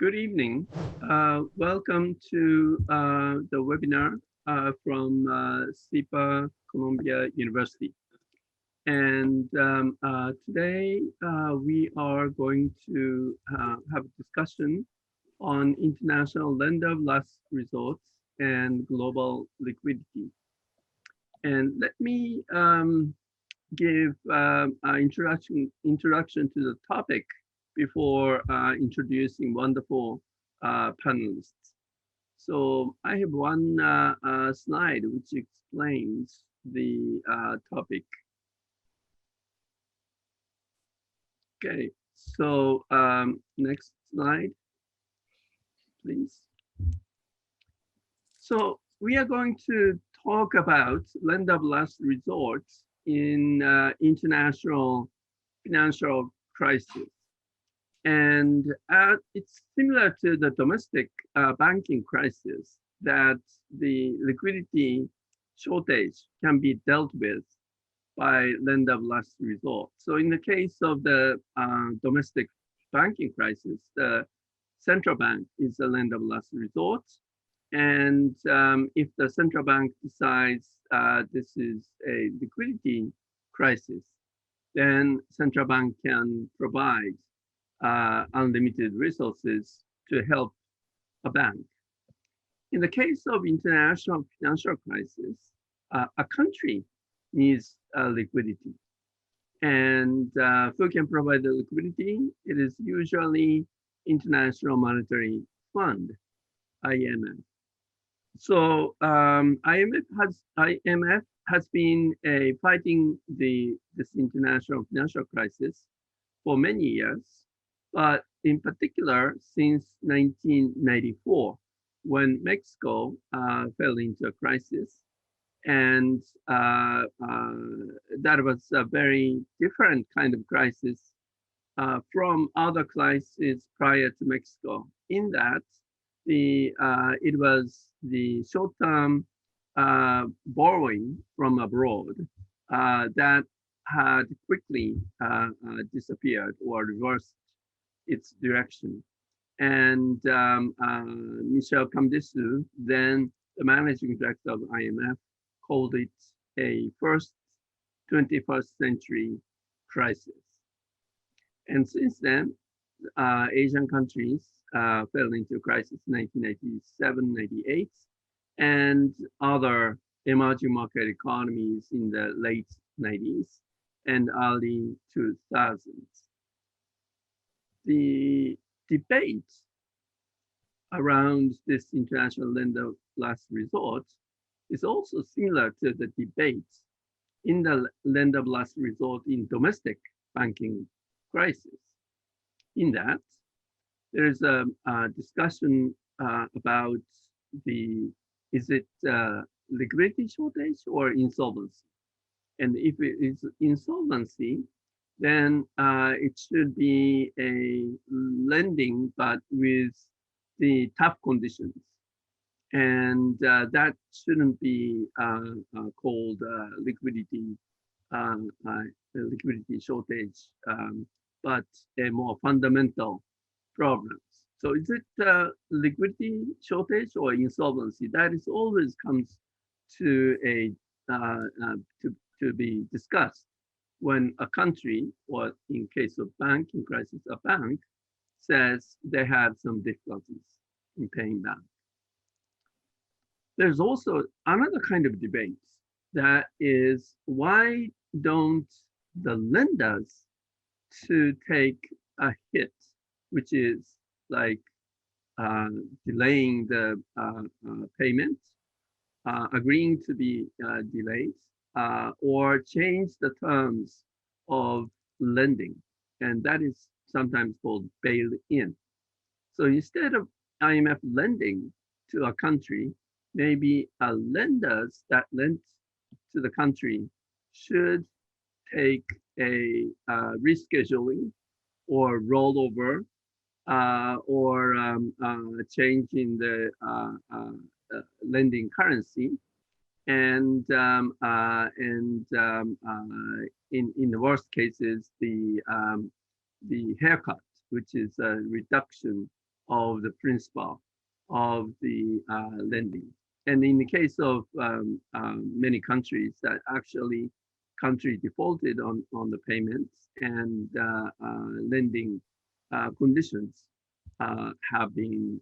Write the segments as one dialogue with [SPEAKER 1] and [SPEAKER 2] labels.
[SPEAKER 1] Good evening. Welcome to the webinar from SIPA Columbia University. And today we are going to have a discussion on international lender of last resort and global liquidity. And let me give an introduction to the topic before introducing wonderful panelists. So I have one slide which explains the topic. Okay, so next slide, please. So we are going to talk about lender of last resort in international financial crisis. And it's similar to the domestic banking crisis that the liquidity shortage can be dealt with by lender of last resort. So in the case of the domestic banking crisis, the central bank is the lender of last resort. And if the central bank decides this is a liquidity crisis, then central bank can provide unlimited resources to help a bank. In the case of international financial crisis, a country needs liquidity. And who can provide the liquidity? It is usually International Monetary Fund, IMF. So IMF has been fighting this international financial crisis for many years. But in particular, since 1994, when Mexico fell into a crisis, and that was a very different kind of crisis from other crises prior to Mexico. In that, it was the short-term borrowing from abroad that had quickly disappeared or reversed its direction. And Michel Camdesu, then the managing director of IMF, called it a first 21st century crisis. And since then, Asian countries fell into crisis in 1997, 98, and other emerging market economies in the late 90s and early 2000s. The debate around this international lender of last resort is also similar to the debate in the lender of last resort in domestic banking crisis. In that, there is a discussion about is it liquidity shortage or insolvency? And if it is insolvency, then it should be a lending, but with the tough conditions. And that shouldn't be called liquidity shortage, but a more fundamental problem. So is it liquidity shortage or insolvency? That is always comes to to be discussed when a country, or in case of banking crisis, a bank says they have some difficulties in paying back. There's also another kind of debate that is, why don't the lenders to take a hit, which is like delaying the payment, agreeing to be delayed, or change the terms of lending. And that is sometimes called bail-in. So instead of IMF lending to a country, maybe lenders that lent to the country should take a rescheduling or rollover or change in the lending currency. And in the worst cases, the haircut, which is a reduction of the principal of the lending. And in the case of many countries that actually country defaulted on the payments and lending conditions have been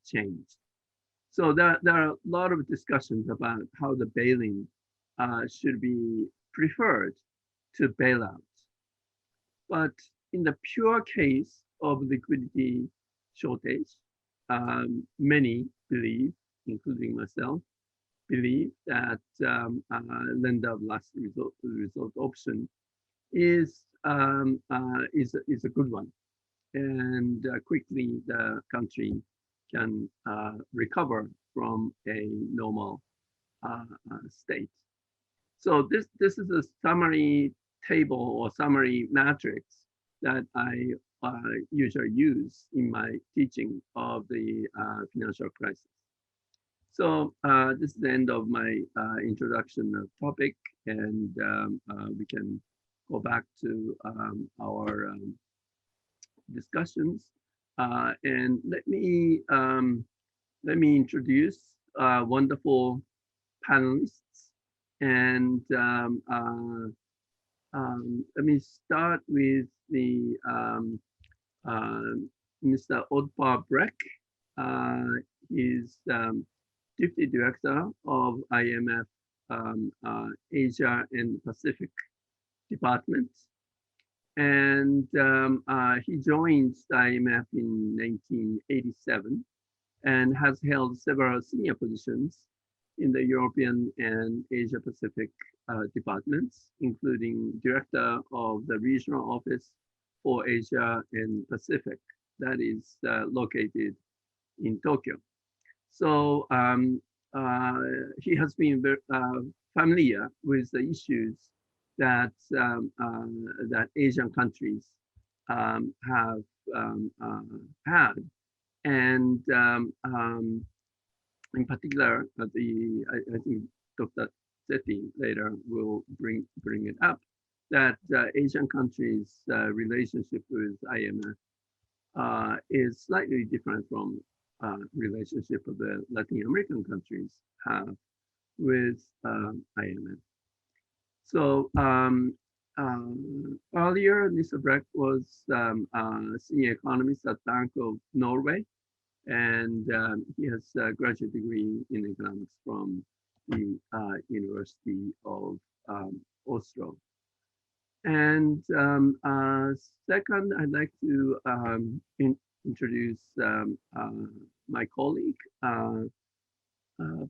[SPEAKER 1] changed. So there are a lot of discussions about how the bail-in should be preferred to bailout. But in the pure case of liquidity shortage, many believe, including myself, believe that lender of last resort option is a good one, and quickly the country can recover from a normal state. So this is a summary table or summary matrix that I usually use in my teaching of the financial crisis. So this is the end of my introduction of topic, and we can go back to our discussions. And let me introduce wonderful panelists, and let me start with the Mr. Per Brekk. He's Deputy Director of IMF Asia and Pacific Department. And he joined the IMF in 1987 and has held several senior positions in the European and Asia Pacific departments, including Director of the Regional Office for Asia and Pacific, that is located in Tokyo. So he has been very, familiar with the issues that that Asian countries have had, and in particular, I think Dr. Zeti later will bring it up, that Asian countries' relationship with IMF is slightly different from relationship of the Latin American countries have with IMF. So earlier, Mr. Brekk was senior economist at Bank of Norway, and he has a graduate degree in economics from the University of Oslo. And second, I'd like to introduce my colleague,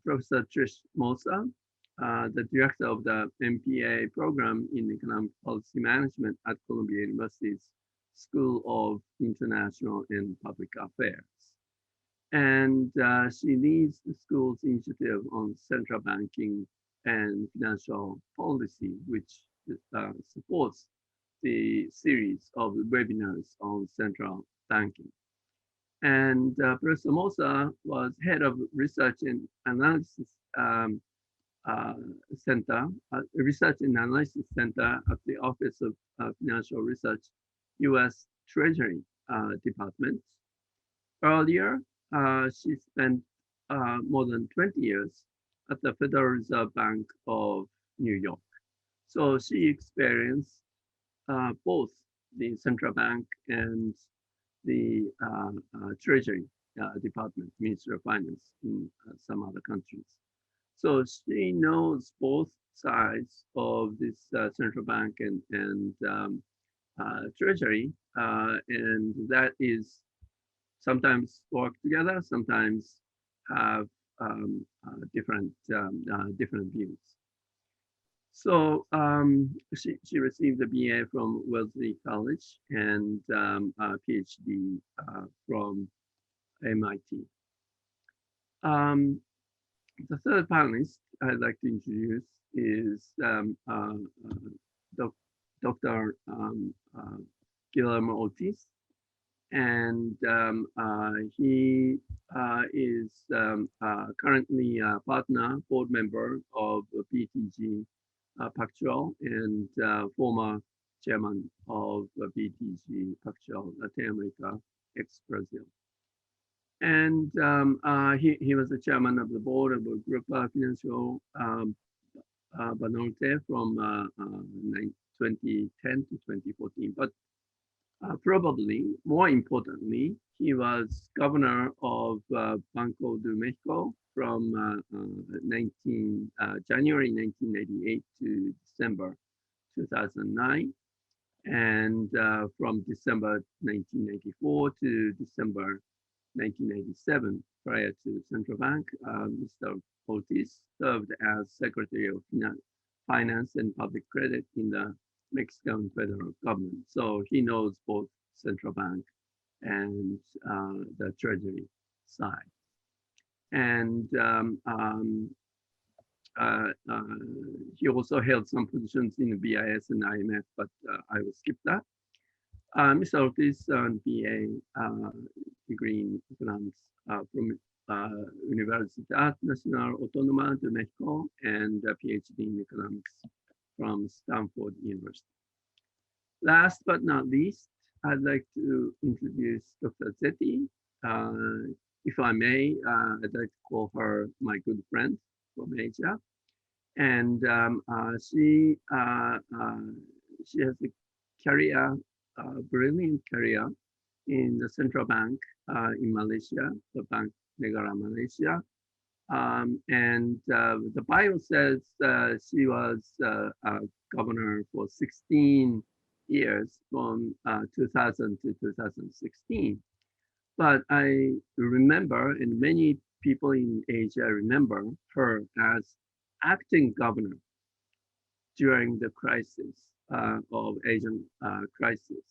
[SPEAKER 1] Professor Trish Mosser, the director of the MPA program in Economic Policy Management at Columbia University's School of International and Public Affairs. And she leads the school's initiative on central banking and financial policy, which supports the series of webinars on central banking. And Professor Mosser was head of research and analysis center, research and analysis center at the Office of Financial Research, U.S. Treasury Department. Earlier, she spent more than 20 years at the Federal Reserve Bank of New York. So she experienced both the central bank and the Treasury Department, Ministry of Finance in some other countries. So she knows both sides of this central bank and Treasury, and that is sometimes work together, sometimes have different views. So she received a BA from Wellesley College and a PhD from MIT. The third panelist I'd like to introduce is Dr. Guillermo Ortiz, and he is currently a partner, board member of BTG Pactual, and former chairman of BTG Pactual Latin America ex-Brazil. And he was the chairman of the board of a group financial Banorte from 2010 to 2014. But probably more importantly, he was governor of Banco de Mexico from January 1988 to December 2009, and from December 1994 to December 1987, prior to Central Bank, Mr. Ortiz served as Secretary of Finance and Public Credit in the Mexican federal government. So he knows both Central Bank and the Treasury side. And he also held some positions in the BIS and IMF, but I will skip that. Mr. Ortiz earned BA degree in economics from Universidad Nacional Autónoma de México and a PhD in economics from Stanford University. Last but not least, I'd like to introduce Dr. Zeti. If I may, I'd like to call her my good friend from Asia. And she has a career, brilliant career in the central bank in Malaysia, the bank Negara Malaysia. And the bio says she was a governor for 16 years from 2000 to 2016. But I remember, and many people in Asia remember her as acting governor during the crisis of Asian crisis.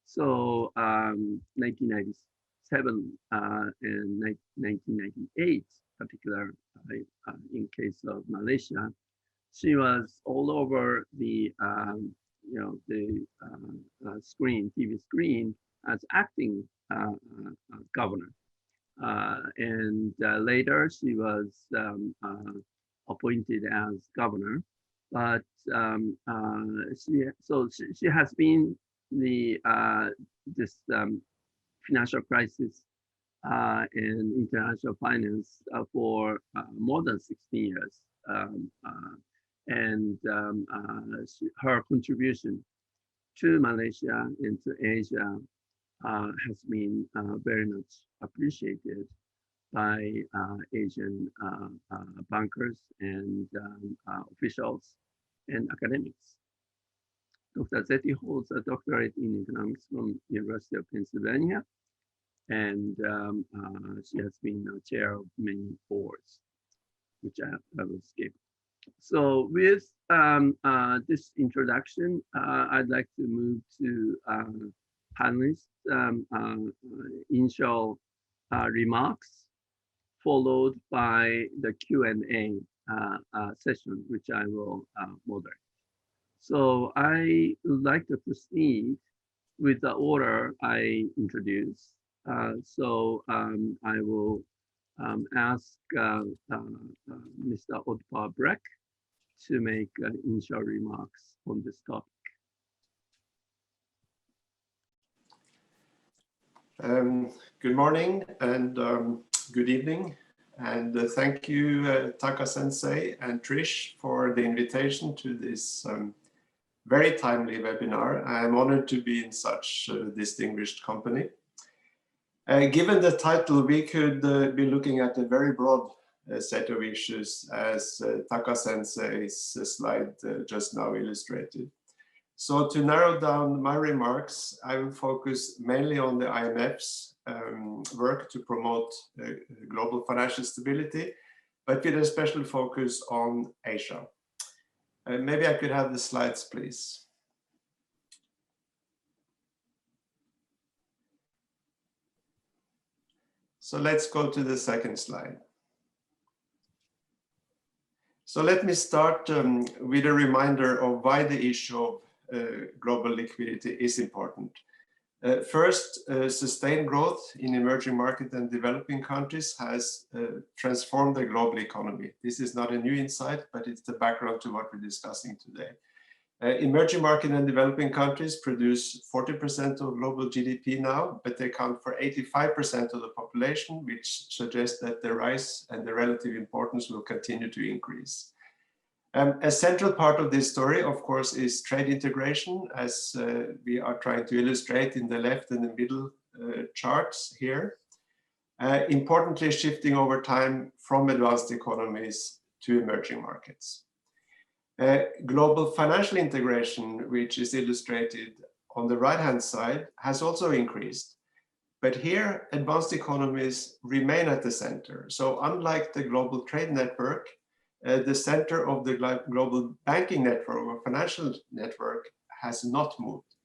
[SPEAKER 1] So 1997 and 1998, particular in case of Malaysia, she was all over the screen, TV screen, as acting governor. And later she was appointed as governor, but she has been the this financial crisis in international finance for more than 16 years. Her contribution to Malaysia and to Asia has been very much appreciated by Asian bankers and officials and academics. Dr. Zeti holds a doctorate in economics from University of Pennsylvania, and she has been a chair of many boards, which I will skip. So with this introduction, I'd like to move to panelists' initial remarks, followed by the Q&A session, which I will moderate. So I would like to proceed with the order I introduced. So I will ask Mr. Per Brekk to make initial remarks on this topic.
[SPEAKER 2] Good morning and good evening. And thank you, Taka-sensei and Trish, for the invitation to this very timely webinar. I'm honored to be in such distinguished company. Given the title, we could be looking at a very broad set of issues, as Taka-sensei's slide just now illustrated. So to narrow down my remarks, I will focus mainly on the IMF's work to promote global financial stability, but with a special focus on Asia. Maybe I could have the slides, please. So let's go to the second slide. So let me start with a reminder of why the issue of global liquidity is important. First, sustained growth in emerging market and developing countries has transformed the global economy. This is not a new insight, but it's the background to what we're discussing today. Emerging market and developing countries produce 40% of global GDP now, but they account for 85% of the population, which suggests that the rise and the relative importance will continue to increase. A central part of this story, of course, is trade integration, as we are trying to illustrate in the left and the middle charts here. Importantly, shifting over time from advanced economies to emerging markets. Global financial integration, which is illustrated on the right-hand side, has also increased. But here, advanced economies remain at the center. So unlike the global trade network, the center of the global banking network or financial network has not moved.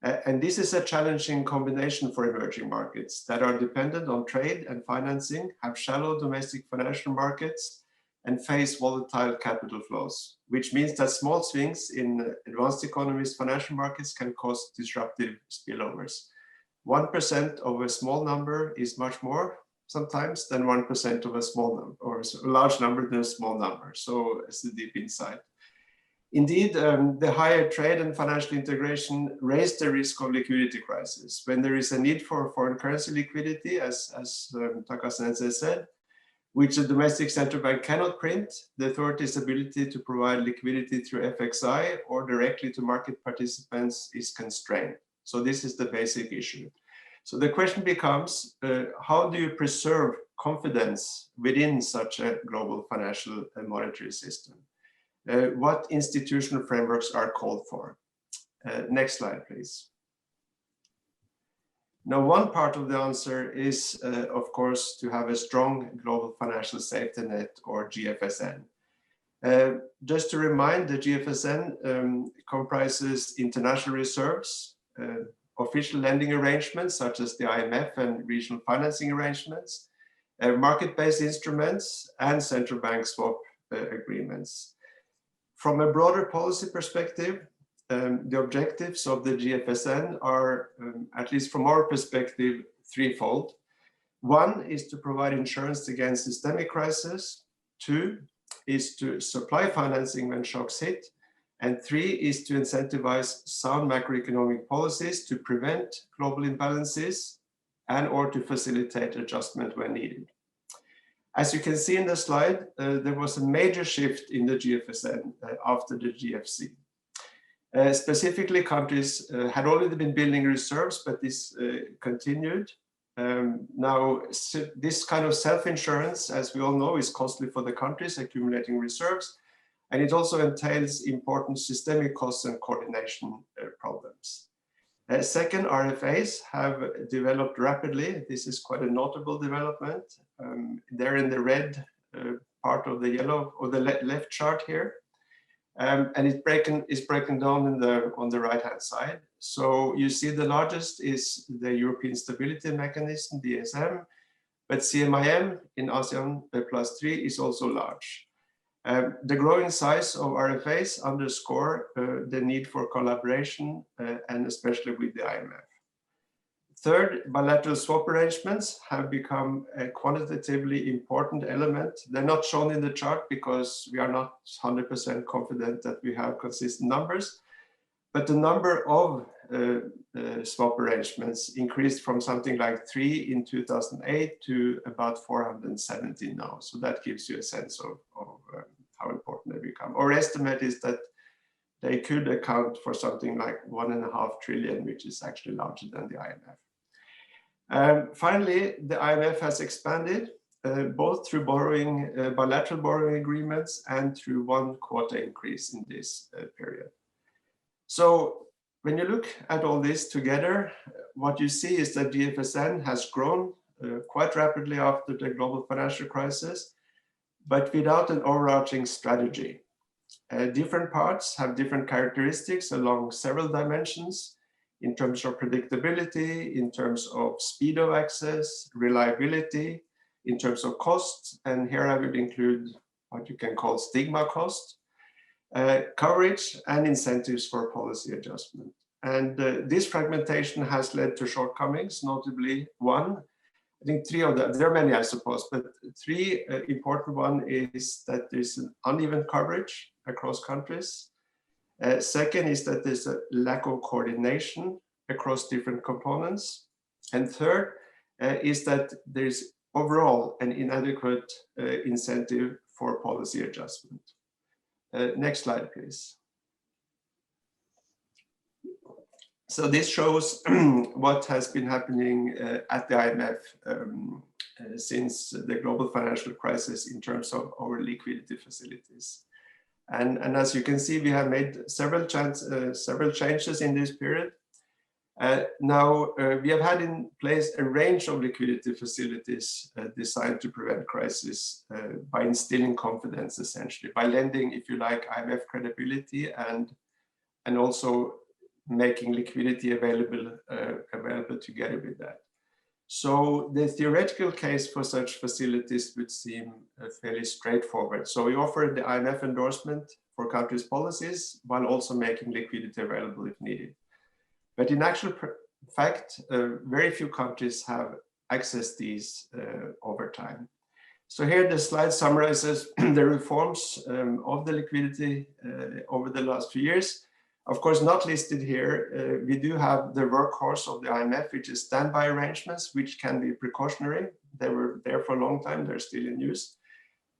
[SPEAKER 2] And this is a challenging combination for emerging markets that are dependent on trade and financing, have shallow domestic financial markets, and face volatile capital flows, which means that small swings in advanced economies financial markets can cause disruptive spillovers. 1% of a small number is much more sometimes than 1% of a small number, or a large number than a small number. So it's a deep insight. Indeed, the higher trade and financial integration raised the risk of liquidity crisis. When there is a need for foreign currency liquidity, as Taka-sensei said, which the domestic central bank cannot print, the authority's ability to provide liquidity through FXI or directly to market participants is constrained. So this is the basic issue. So the question becomes, how do you preserve confidence within such a global financial and monetary system? What institutional frameworks are called for? Next slide, please. Now, one part of the answer is, of course, to have a strong global financial safety net, or GFSN. Just to remind, the GFSN comprises international reserves, official lending arrangements such as the IMF and regional financing arrangements, market-based instruments, and central bank swap agreements. From a broader policy perspective, the objectives of the GFSN are, at least from our perspective, threefold. One is to provide insurance against systemic crisis. Two is to supply financing when shocks hit. And three is to incentivize sound macroeconomic policies to prevent global imbalances and or to facilitate adjustment when needed. As you can see in the slide, there was a major shift in the GFSN after the GFC. Specifically, countries had already been building reserves, but this continued. Now, this kind of self-insurance, as we all know, is costly for the countries accumulating reserves, and it also entails important systemic costs and coordination problems. Second, RFAs have developed rapidly. This is quite a notable development. They're in the red part of the yellow or the left chart here. And it's broken down on the right-hand side. So you see the largest is the European Stability Mechanism, DSM, but CMIM in ASEAN +3 is also large. The growing size of RFAs underscore the need for collaboration, and especially with the IMF. Third, bilateral swap arrangements have become a quantitatively important element. They're not shown in the chart because we are not 100% confident that we have consistent numbers, but the number of swap arrangements increased from something like 3 in 2008 to about 470 now. So that gives you a sense of how important they become. Our estimate is that they could account for something like 1.5 trillion, which is actually larger than the IMF. Finally, the IMF has expanded both through bilateral borrowing agreements and through one quota increase in this period. So when you look at all this together, what you see is that GFSN has grown quite rapidly after the global financial crisis, but without an overarching strategy. Different parts have different characteristics along several dimensions in terms of predictability, in terms of speed of access, reliability, in terms of costs, and here I would include what you can call stigma cost, coverage, and incentives for policy adjustment. And this fragmentation has led to shortcomings, notably one, I think three of them, there are many I suppose, but three important one is that there's an uneven coverage across countries. Second is that there's a lack of coordination across different components. And third is that there's overall an inadequate incentive for policy adjustment. Next slide, please. So this shows what has been happening at the IMF since the global financial crisis in terms of our liquidity facilities. And as you can see, we have made several changes in this period. Now, we have had in place a range of liquidity facilities designed to prevent crisis by instilling confidence, essentially, by lending, if you like, IMF credibility and also making liquidity available together with that. So the theoretical case for such facilities would seem fairly straightforward. So we offer the IMF endorsement for countries' policies while also making liquidity available if needed. But in actual fact, very few countries have accessed these over time. So here the slide summarizes the reforms of the liquidity over the last few years. Of course, not listed here, we do have the workhorse of the IMF, which is standby arrangements, which can be precautionary. They were there for a long time, they're still in use.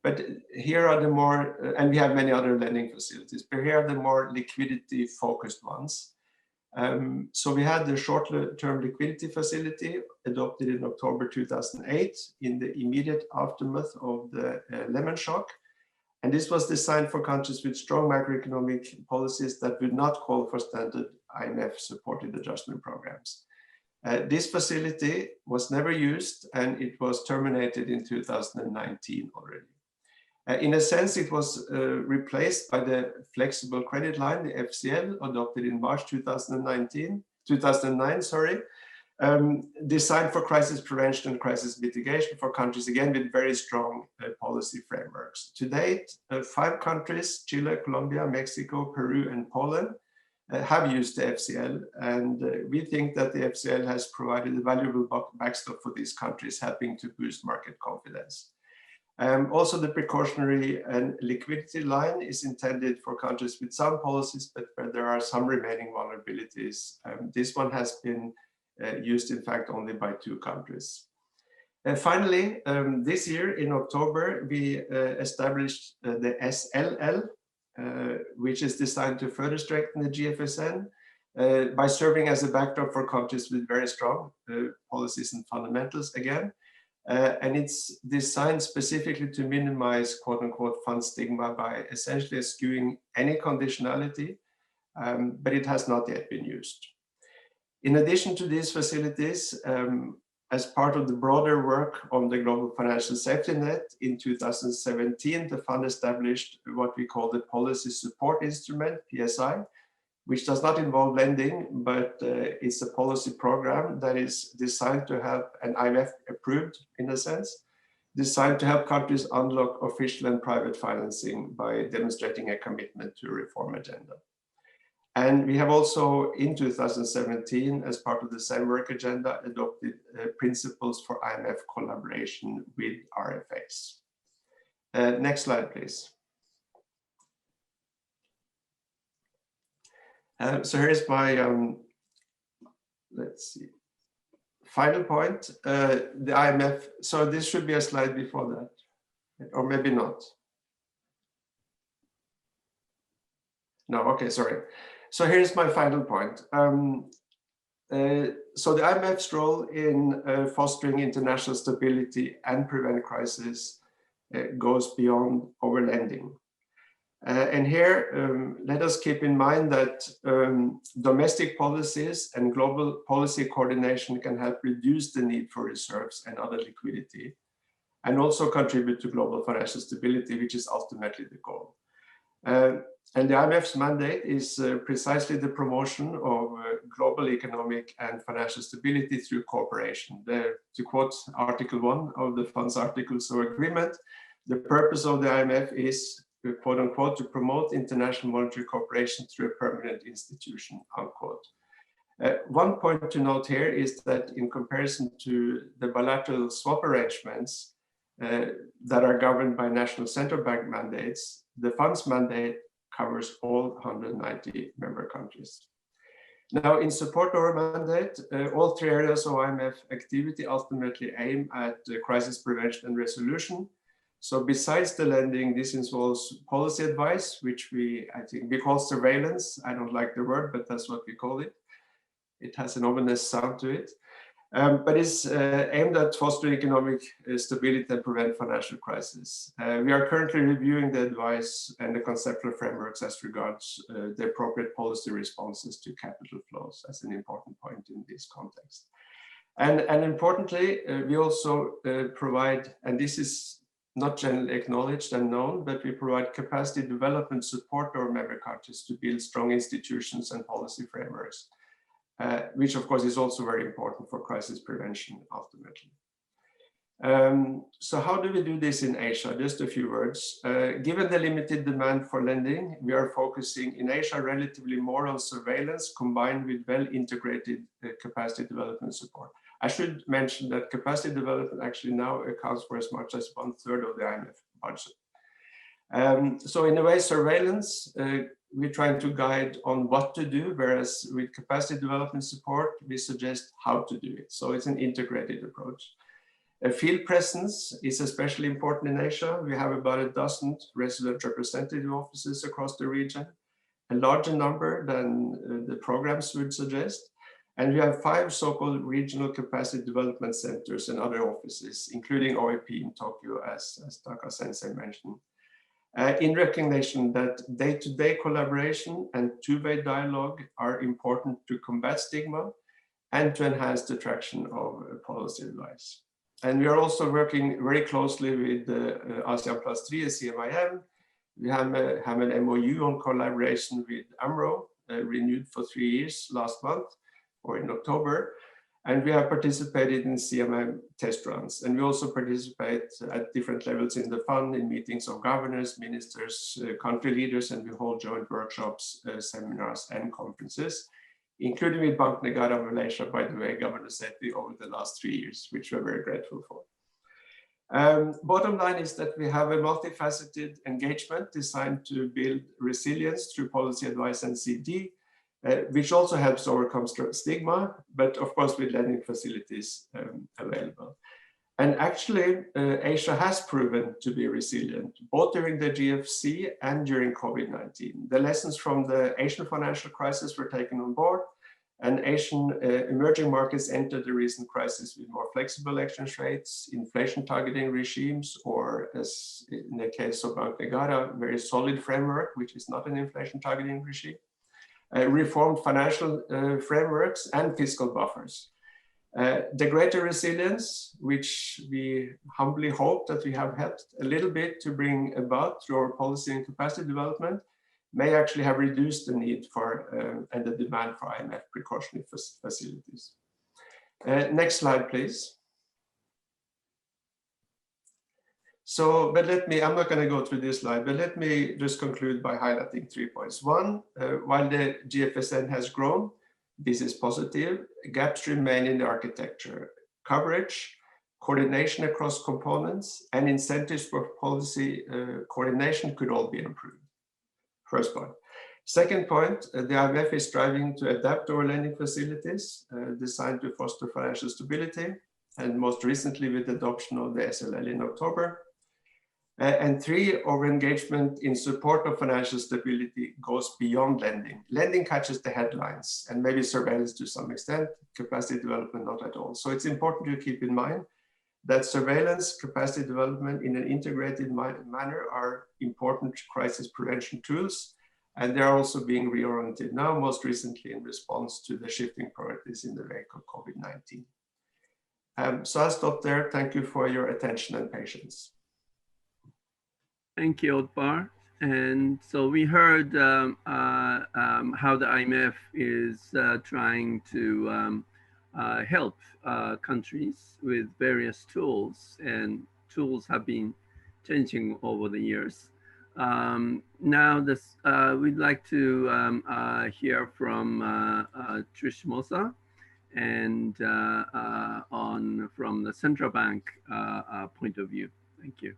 [SPEAKER 2] But here are the more, and we have many other lending facilities, but here are the more liquidity focused ones. So we had the short-term liquidity facility adopted in October 2008 in the immediate aftermath of the lemon shock. And this was designed for countries with strong macroeconomic policies that would not call for standard IMF-supported adjustment programs. This facility was never used, and it was terminated in 2019 already. In a sense, it was replaced by the flexible credit line, the FCL, adopted in March 2009, designed for crisis prevention and crisis mitigation for countries, again, with very strong policy frameworks. To date, 5 countries, Chile, Colombia, Mexico, Peru, and Poland, have used the FCL. And we think that the FCL has provided a valuable backstop for these countries, helping to boost market confidence. Also, the precautionary and liquidity line is intended for countries with some policies, but where there are some remaining vulnerabilities. This one has been used, in fact, only by 2 countries. Finally, this year in October, we established the SLL, which is designed to further strengthen the GFSN by serving as a backdrop for countries with very strong policies and fundamentals again. And it's designed specifically to minimize quote-unquote fund stigma by essentially eschewing any conditionality, but it has not yet been used. In addition to these facilities, as part of the broader work on the global financial safety net, in 2017, the fund established what we call the Policy Support Instrument, PSI, which does not involve lending, but it's a policy program that is designed to help, and IMF approved in a sense, designed to help countries unlock official and private financing by demonstrating a commitment to a reform agenda. And we have also, in 2017, as part of the same work agenda, adopted principles for IMF collaboration with RFAs. Next slide, please. So here's my, let's see, final point, the IMF. So this should be a slide before that, or maybe not. No, okay, sorry. So here's my final point. So the IMF's role in fostering international stability and prevent crisis goes beyond overlending. And here, let us keep in mind that domestic policies and global policy coordination can help reduce the need for reserves and other liquidity, and also contribute to global financial stability, which is ultimately the goal. And the IMF's mandate is precisely the promotion of global economic and financial stability through cooperation. To quote Article 1 of the fund's Articles of Agreement, the purpose of the IMF is, quote unquote, to promote international monetary cooperation through a permanent institution, unquote. One point to note here is that in comparison to the bilateral swap arrangements that are governed by national central bank mandates, the fund's mandate covers all 190 member countries. Now, in support of our mandate, all three areas of IMF activity ultimately aim at crisis prevention and resolution. So besides the lending, this involves policy advice, which I think we call surveillance. I don't like the word, but that's what we call it. It has an ominous sound to it. But it's aimed at fostering economic stability and prevent financial crisis. We are currently reviewing the advice and the conceptual frameworks as regards the appropriate policy responses to capital flows as an important point in this context. And importantly, we also provide, and this is not generally acknowledged and known, but we provide capacity development support to our member countries to build strong institutions and policy frameworks. Which of course is also very important for crisis prevention ultimately. So how do we do this in Asia? Just a few words. Given the limited demand for lending, we are focusing in Asia relatively more on surveillance combined with well-integrated capacity development support. I should mention that capacity development actually now accounts for as much as 1/3 of the IMF budget. So in a way, surveillance, we're trying to guide on what to do, whereas with capacity development support, we suggest how to do it. So it's an integrated approach. A field presence is especially important in Asia. We have about a dozen resident representative offices across the region, a larger number than the programs would suggest. And we have 5 so-called regional capacity development centers and other offices, including OAP in Tokyo, as Taka-sensei mentioned. In recognition that day-to-day collaboration and two-way dialogue are important to combat stigma and to enhance the traction of policy advice. And we are also working very closely with ASEAN Plus 3 as CMIM. We have an MOU on collaboration with AMRO, renewed for 3 years last month or in October. And we have participated in CMM test runs. And we also participate at different levels in the fund, in meetings of governors, ministers, country leaders, and we hold joint workshops, seminars, and conferences, including with Bank Negara Malaysia, by the way, Governor Seti, over the last 3 years, which we're very grateful for. Bottom line is that we have a multifaceted engagement designed to build resilience through policy advice and CD, which also helps overcome stigma, but of course with lending facilities available. And actually, Asia has proven to be resilient, both during the GFC and during COVID-19. The lessons from the Asian financial crisis were taken on board, and Asian emerging markets entered the recent crisis with more flexible exchange rates, inflation targeting regimes, or as in the case of Bank Negara, very solid framework, which is not an inflation targeting regime. Reformed financial frameworks and fiscal buffers. The greater resilience, which we humbly hope that we have helped a little bit to bring about through our policy and capacity development, may actually have reduced the need for and the demand for IMF precautionary facilities. Next slide, please. So, but I'm not going to go through this slide, but let me just conclude by highlighting 3 points. One, while the GFSN has grown, this is positive, gaps remain in the architecture. Coverage, coordination across components, and incentives for policy coordination could all be improved. First point. Second point, the IMF is striving to adapt our lending facilities designed to foster financial stability, and most recently with the adoption of the SLL in October. And 3, our engagement in support of financial stability goes beyond lending. Lending catches the headlines and maybe surveillance to some extent, capacity development not at all. So it's important to keep in mind that surveillance, capacity development in an integrated manner are important crisis prevention tools, and they're also being reoriented now, most recently in response to the shifting priorities in the wake of COVID-19. So I'll stop there. Thank you for your attention and patience.
[SPEAKER 1] Thank you, Otmar. And so we heard how the IMF is trying to help countries with various tools, and tools have been changing over the years. Now we'd like to hear from Patricia Mosser and from the central bank point of view. Thank you.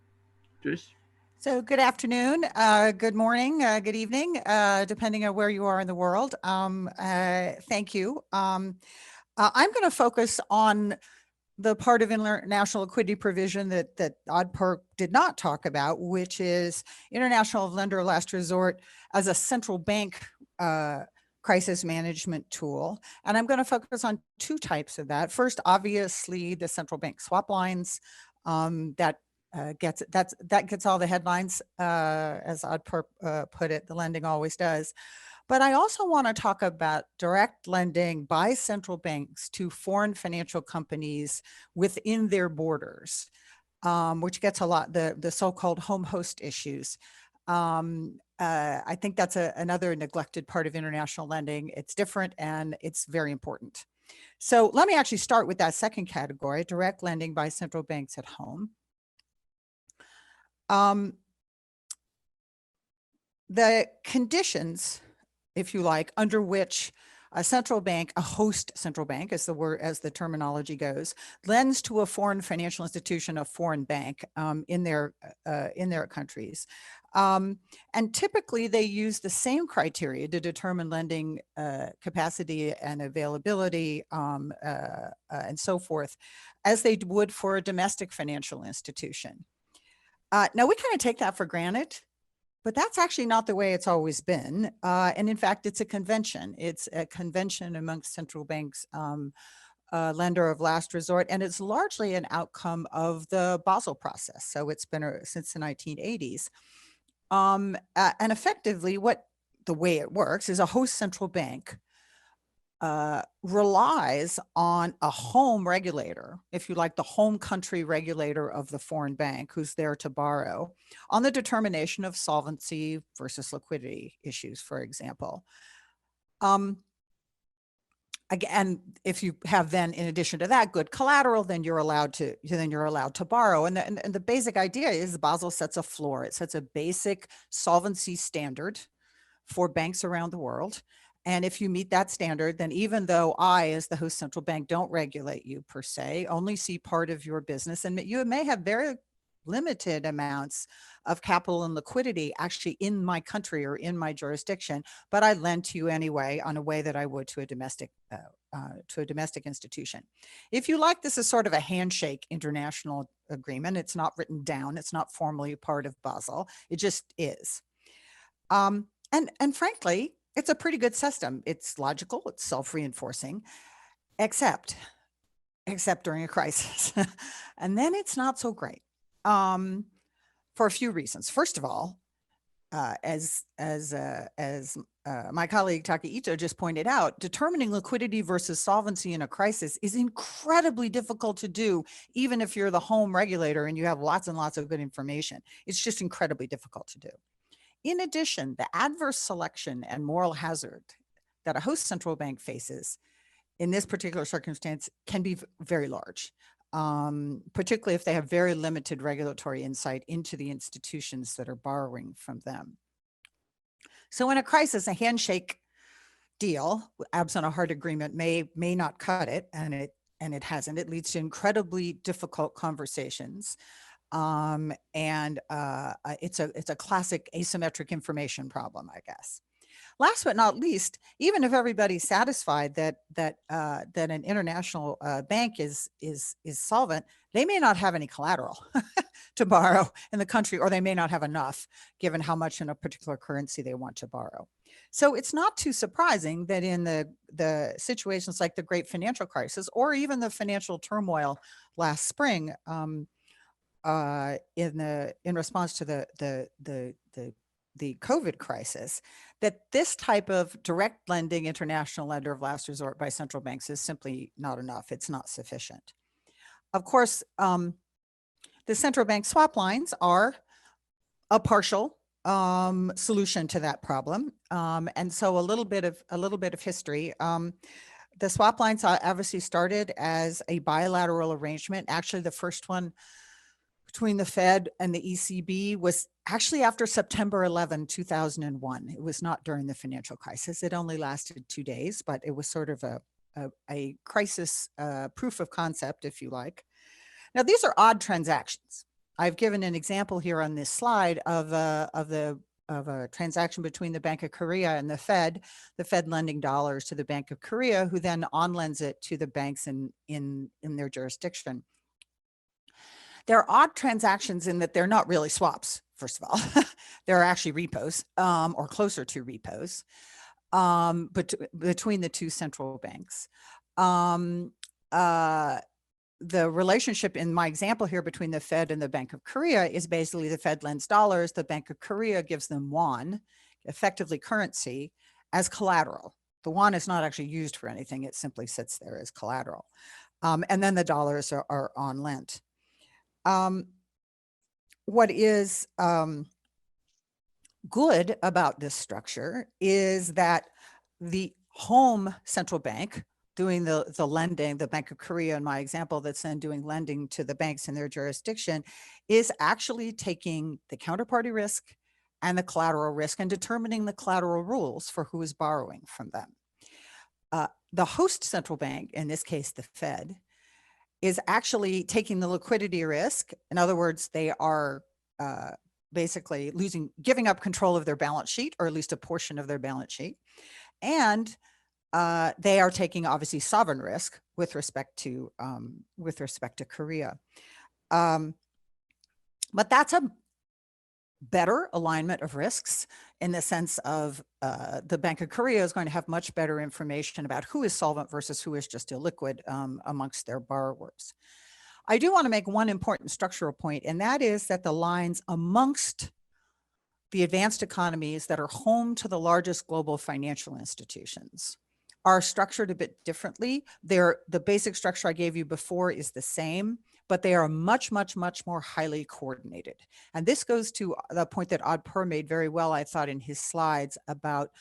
[SPEAKER 1] Trish?
[SPEAKER 3] So good afternoon, good morning, good evening, depending on where you are in the world. Thank you. I'm going to focus on the part of international liquidity provision that Per did not talk about, which is international lender of last resort as a central bank crisis management tool. And I'm going to focus on two types of that. First, obviously, the central bank swap lines that gets all the headlines, as Per put it. The lending always does. But I also want to talk about direct lending by central banks to foreign financial companies within their borders, which gets a lot the so-called home host issues. I think that's another neglected part of international lending. It's different and it's very important. So let me actually start with that second category, direct lending by central banks at home. The conditions, if you like, under which a central bank, a host central bank, as the terminology goes, lends to a foreign financial institution, a foreign bank in their countries, and typically they use the same criteria to determine lending capacity and availability and so forth, as they would for a domestic financial institution. Now we kind of take that for granted, but that's actually not the way it's always been. And in fact, it's a convention. It's a convention amongst central banks, lender of last resort, and it's largely an outcome of the Basel process. So it's been since the 1980s. And effectively, the way it works is a host central bank relies on a home regulator, if you like, the home country regulator of the foreign bank who's there to borrow, on the determination of solvency versus liquidity issues, for example. Again, if you have then, in addition to that, good collateral, then you're allowed to borrow. And the basic idea is Basel sets a floor. It sets a basic solvency standard for banks around the world. And if you meet that standard, then even though I, as the host central bank, don't regulate you per se, only see part of your business, and you may have very limited amounts of capital and liquidity actually in my country or in my jurisdiction, but I lend to you anyway on a way that I would to a domestic institution. If you like, this is sort of a handshake international agreement. It's not written down. It's not formally part of Basel. It just is. And frankly, it's a pretty good system. It's logical, it's self-reinforcing, except during a crisis. And then it's not so great for a few reasons. First of all, as my colleague Taki Ito just pointed out, determining liquidity versus solvency in a crisis is incredibly difficult to do, even if you're the home regulator and you have lots and lots of good information. It's just incredibly difficult to do. In addition, the adverse selection and moral hazard that a host central bank faces in this particular circumstance can be very large, particularly if they have very limited regulatory insight into the institutions that are borrowing from them. So in a crisis, a handshake deal, absent a hard agreement, may not cut it, and it hasn't. It leads to incredibly difficult conversations. It's a classic asymmetric information problem, I guess. Last but not least, even if everybody's satisfied that an international bank is solvent, they may not have any collateral to borrow in the country, or they may not have enough given how much in a particular currency they want to borrow. So it's not too surprising that in the situations like the great financial crisis, or even the financial turmoil last spring, in response to the COVID crisis, that this type of direct lending, international lender of last resort by central banks is simply not enough. It's not sufficient. Of course, the central bank swap lines are a partial solution to that problem, and so a little bit of history. The swap lines obviously started as a bilateral arrangement. Actually, the first one between the Fed and the ECB was actually after September 11, 2001. It was not during the financial crisis. It only lasted 2 days, but it was sort of a crisis proof of concept, if you like. Now, these are odd transactions. I've given an example here on this slide of a transaction between the Bank of Korea and the Fed lending dollars to the Bank of Korea, who then on-lends it to the banks in their jurisdiction. They're odd transactions in that they're not really swaps, first of all. They're actually repos, or closer to repos, but between the two central banks. The relationship in my example here between the Fed and the Bank of Korea is basically the Fed lends dollars, the Bank of Korea gives them won, effectively currency, as collateral. The won is not actually used for anything, it simply sits there as collateral. And then the dollars are on lent. What is good about this structure is that the home central bank doing the lending, the Bank of Korea in my example, that's then doing lending to the banks in their jurisdiction, is actually taking the counterparty risk and the collateral risk and determining the collateral rules for who is borrowing from them. The host central bank, in this case, the Fed, is actually taking the liquidity risk. In other words, they are basically giving up control of their balance sheet, or at least a portion of their balance sheet. And they are taking obviously sovereign risk with respect to Korea. But that's a better alignment of risks in the sense of the Bank of Korea is going to have much better information about who is solvent versus who is just illiquid amongst their borrowers. I do want to make one important structural point, and that is that the lines amongst the advanced economies that are home to the largest global financial institutions are structured a bit differently. The basic structure I gave you before is the same, but they are much, much, much more highly coordinated. And this goes to the point that Odd Per made very well, I thought, in his slides about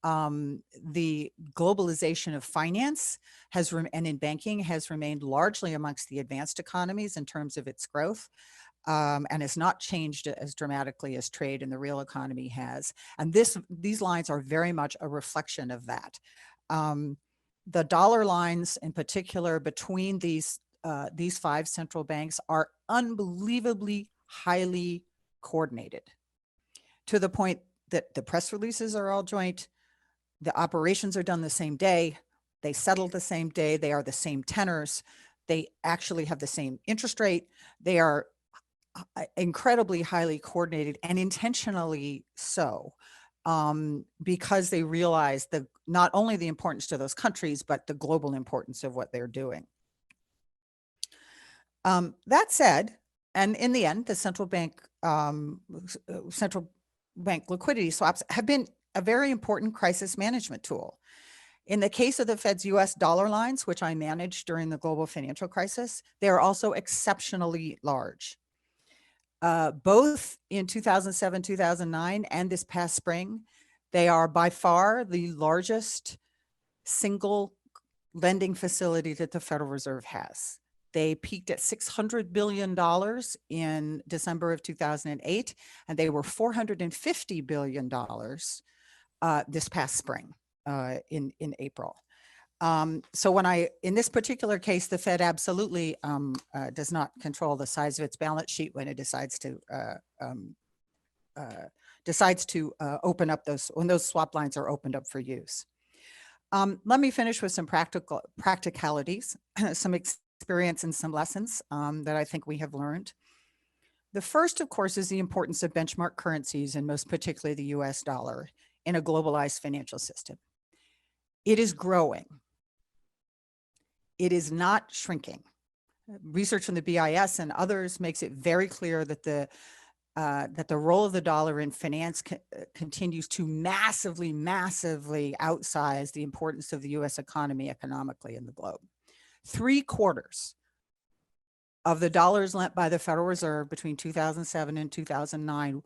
[SPEAKER 3] the globalization of finance and in banking has remained largely amongst the advanced economies in terms of its growth. And has not changed as dramatically as trade in the real economy has. And these lines are very much a reflection of that. The dollar lines in particular between these five central banks are unbelievably highly coordinated, to the point that the press releases are all joint, the operations are done the same day, they settle the same day, they are the same tenors, they actually have the same interest rate, they are incredibly highly coordinated, and intentionally so, because they realize not only the importance to those countries, but the global importance of what they're doing. That said, and in the end, the central bank liquidity swaps have been a very important crisis management tool. In the case of the Fed's US dollar lines, which I managed during the global financial crisis, they are also exceptionally large. Both in 2007, 2009, and this past spring, they are by far the largest single lending facility that the Federal Reserve has. They peaked at $600 billion in December of 2008, and they were $450 billion this past spring in April. So in this particular case, the Fed absolutely does not control the size of its balance sheet when it decides to open up when those swap lines are opened up for use. Let me finish with some practicalities, some experience and some lessons that I think we have learned. The first, of course, is the importance of benchmark currencies, and most particularly the US dollar, in a globalized financial system. It is growing. It is not shrinking. Research from the BIS and others makes it very clear that the role of the dollar in finance continues to massively, massively outsize the importance of the US economy economically in the globe. 3/4 of the dollars lent by the Federal Reserve between 2007 and 2009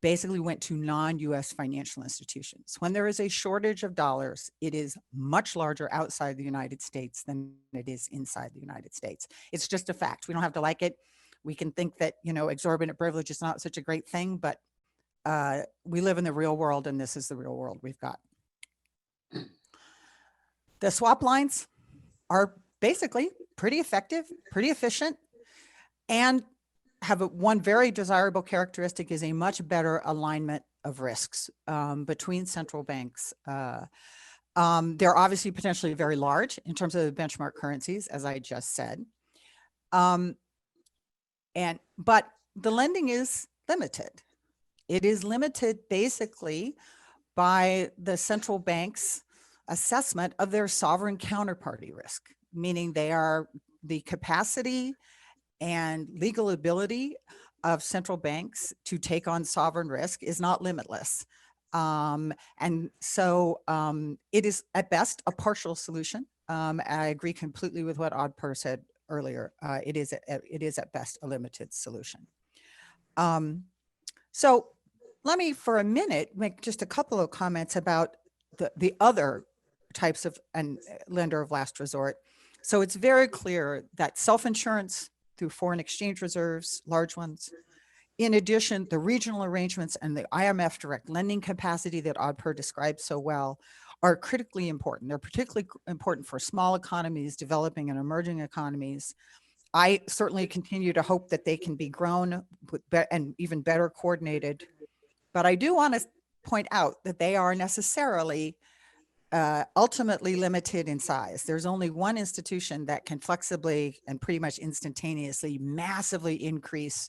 [SPEAKER 3] basically went to non-US financial institutions. When there is a shortage of dollars, it is much larger outside the United States than it is inside the United States. It's just a fact. We don't have to like it. We can think that, exorbitant privilege is not such a great thing, but we live in the real world, and this is the real world we've got. The swap lines are basically pretty effective, pretty efficient, and one very desirable characteristic is a much better alignment of risks between central banks. They're obviously potentially very large in terms of the benchmark currencies, as I just said. But the lending is limited. It is limited basically by the central bank's assessment of their sovereign counterparty risk, meaning they are the capacity and legal ability of central banks to take on sovereign risk is not limitless. And so it is at best a partial solution. I agree completely with what Per said earlier. It is at best a limited solution. So let me for a minute make just a couple of comments about the other types of lender of last resort. So it's very clear that self-insurance through foreign exchange reserves, large ones. In addition, the regional arrangements and the IMF direct lending capacity that Per described so well are critically important. They're particularly important for small economies, developing and emerging economies. I certainly continue to hope that they can be grown and even better coordinated. But I do want to point out that they are necessarily ultimately limited in size. There's only one institution that can flexibly and pretty much instantaneously massively increase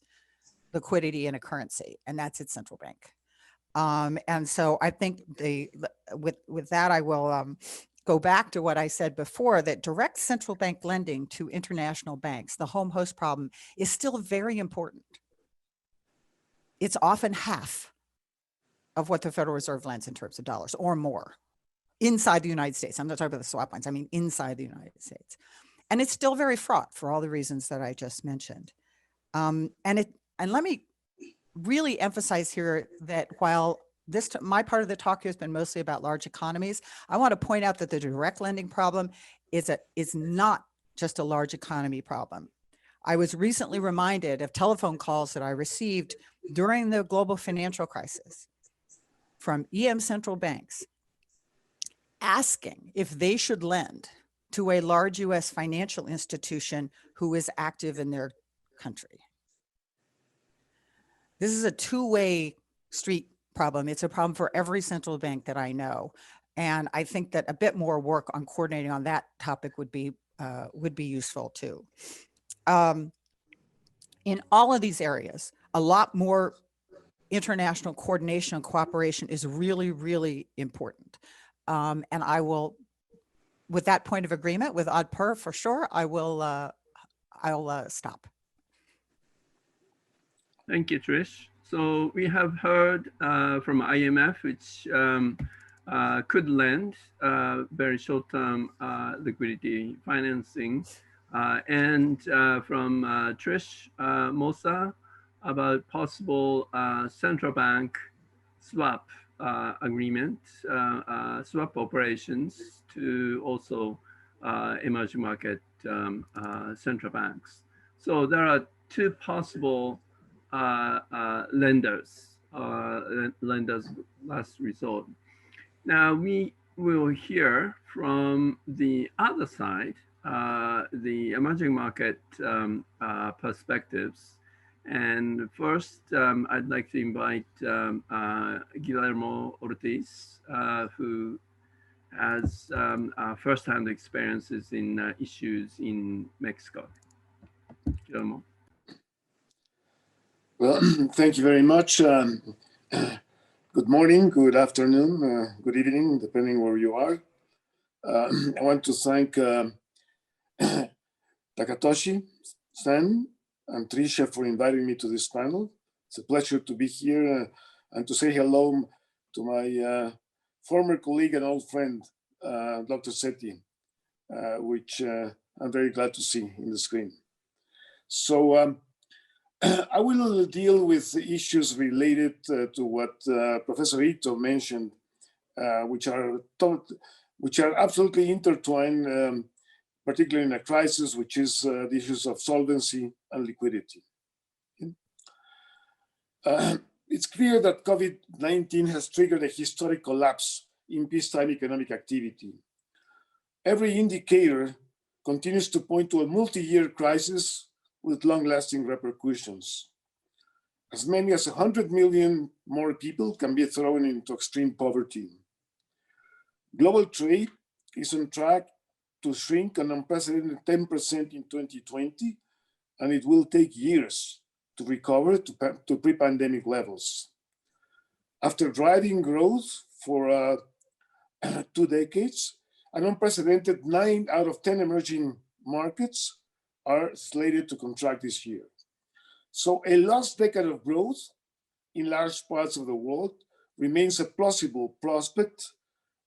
[SPEAKER 3] liquidity in a currency, and that's its central bank. And so I think with that, I will go back to what I said before, that direct central bank lending to international banks, the home host problem, is still very important. It's often half of what the Federal Reserve lends in terms of dollars or more inside the United States. I'm not talking about the swap lines, I mean inside the United States. And it's still very fraught for all the reasons that I just mentioned. And let me really emphasize here that while my part of the talk here has been mostly about large economies, I want to point out that the direct lending problem is not just a large economy problem. I was recently reminded of telephone calls that I received during the global financial crisis from EM central banks asking if they should lend to a large US financial institution who is active in their country. This is a two-way street problem. It's a problem for every central bank that I know. And I think that a bit more work on coordinating on that topic would be useful too. In all of these areas, a lot more international coordination and cooperation is really, really important. And I will, with that point of agreement with Per for sure, I'll stop.
[SPEAKER 1] Thank you, Trish. So we have heard from IMF, which could lend very short-term liquidity financing, and from Trish Mosser about possible central bank swap agreement, swap operations to also emerging market central banks. So there are two possible lenders last resort. Now we will hear from the other side, the emerging market perspectives. And first, I'd like to invite Guillermo Ortiz, who has first-hand experiences in issues in Mexico. Guillermo.
[SPEAKER 4] Well, thank you very much. Good morning, good afternoon, good evening, depending where you are. I want to thank Takatoshi-san and Tricia for inviting me to this panel. It's a pleasure to be here and to say hello to my former colleague and old friend, Dr. Seti, which I'm very glad to see in the screen. So I will deal with the issues related to what Professor Ito mentioned, which are absolutely intertwined, particularly in a crisis, which is the issues of solvency and liquidity. It's clear that COVID-19 has triggered a historic collapse in peacetime economic activity. Every indicator continues to point to a multi-year crisis with long-lasting repercussions. As many as 100 million more people can be thrown into extreme poverty. Global trade is on track to shrink an unprecedented 10% in 2020, and it will take years to recover to pre-pandemic levels. After driving growth for 2 decades, an unprecedented 9 out of 10 emerging markets are slated to contract this year. So a lost decade of growth in large parts of the world remains a plausible prospect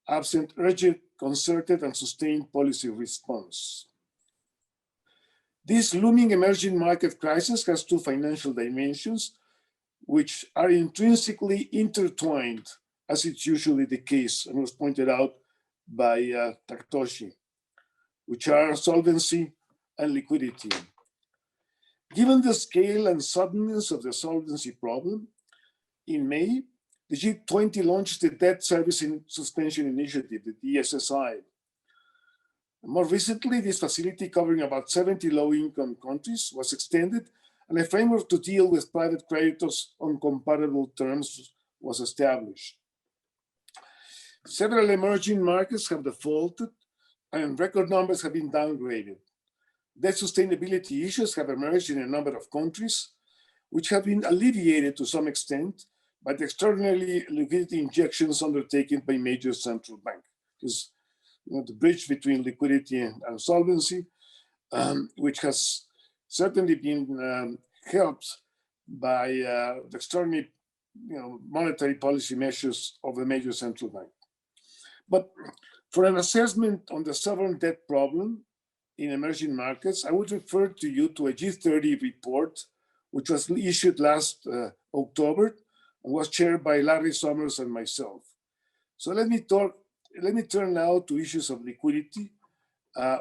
[SPEAKER 4] absent urgent, concerted, and sustained policy response. This looming emerging market crisis has 2 financial dimensions, which are intrinsically intertwined, as it's usually the case, and was pointed out by Taktoshi, which are solvency and liquidity. Given the scale and suddenness of the solvency problem, in May, the G20 launched the Debt Servicing Suspension Initiative, the DSSI. More recently, this facility, covering about 70 low-income countries, was extended, and a framework to deal with private creditors on comparable terms was established. Several emerging markets have defaulted, and record numbers have been downgraded. Debt sustainability issues have emerged in a number of countries, which have been alleviated to some extent by the extraordinary liquidity injections undertaken by major central banks. Because the bridge between liquidity and solvency, which has certainly been helped by the extraordinary monetary policy measures of the major central bank. But for an assessment on the sovereign debt problem in emerging markets, I would refer to you to a G30 report, which was issued last October and was chaired by Larry Summers and myself. So let me turn now to issues of liquidity,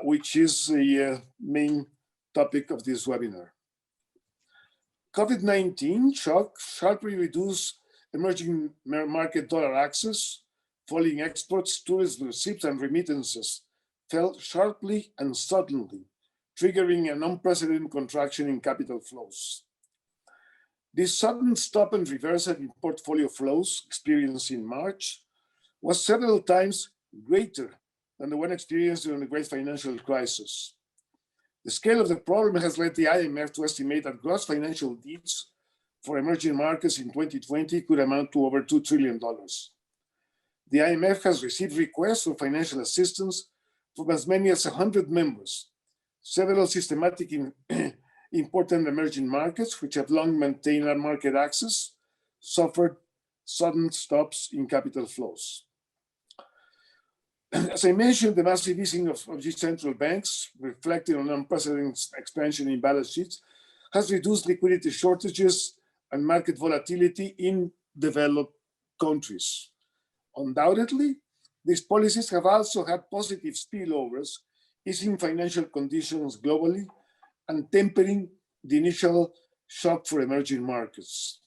[SPEAKER 4] which is the main topic of this webinar. COVID-19 shock sharply reduced emerging market dollar access. Falling exports, tourism receipts, and remittances fell sharply and suddenly, triggering an unprecedented contraction in capital flows. This sudden stop and reversal in portfolio flows experienced in March was several times greater than the one experienced during the Great Financial Crisis. The scale of the problem has led the IMF to estimate that gross financial needs for emerging markets in 2020 could amount to over $2 trillion. The IMF has received requests for financial assistance from as many as 100 members. Several systematic important emerging markets, which have long maintained market access, suffered sudden stops in capital flows. As I mentioned, the massive easing of these central banks, reflecting on unprecedented expansion in balance sheets, has reduced liquidity shortages and market volatility in developed countries. Undoubtedly, these policies have also had positive spillovers, easing financial conditions globally and tempering the initial shock for emerging markets.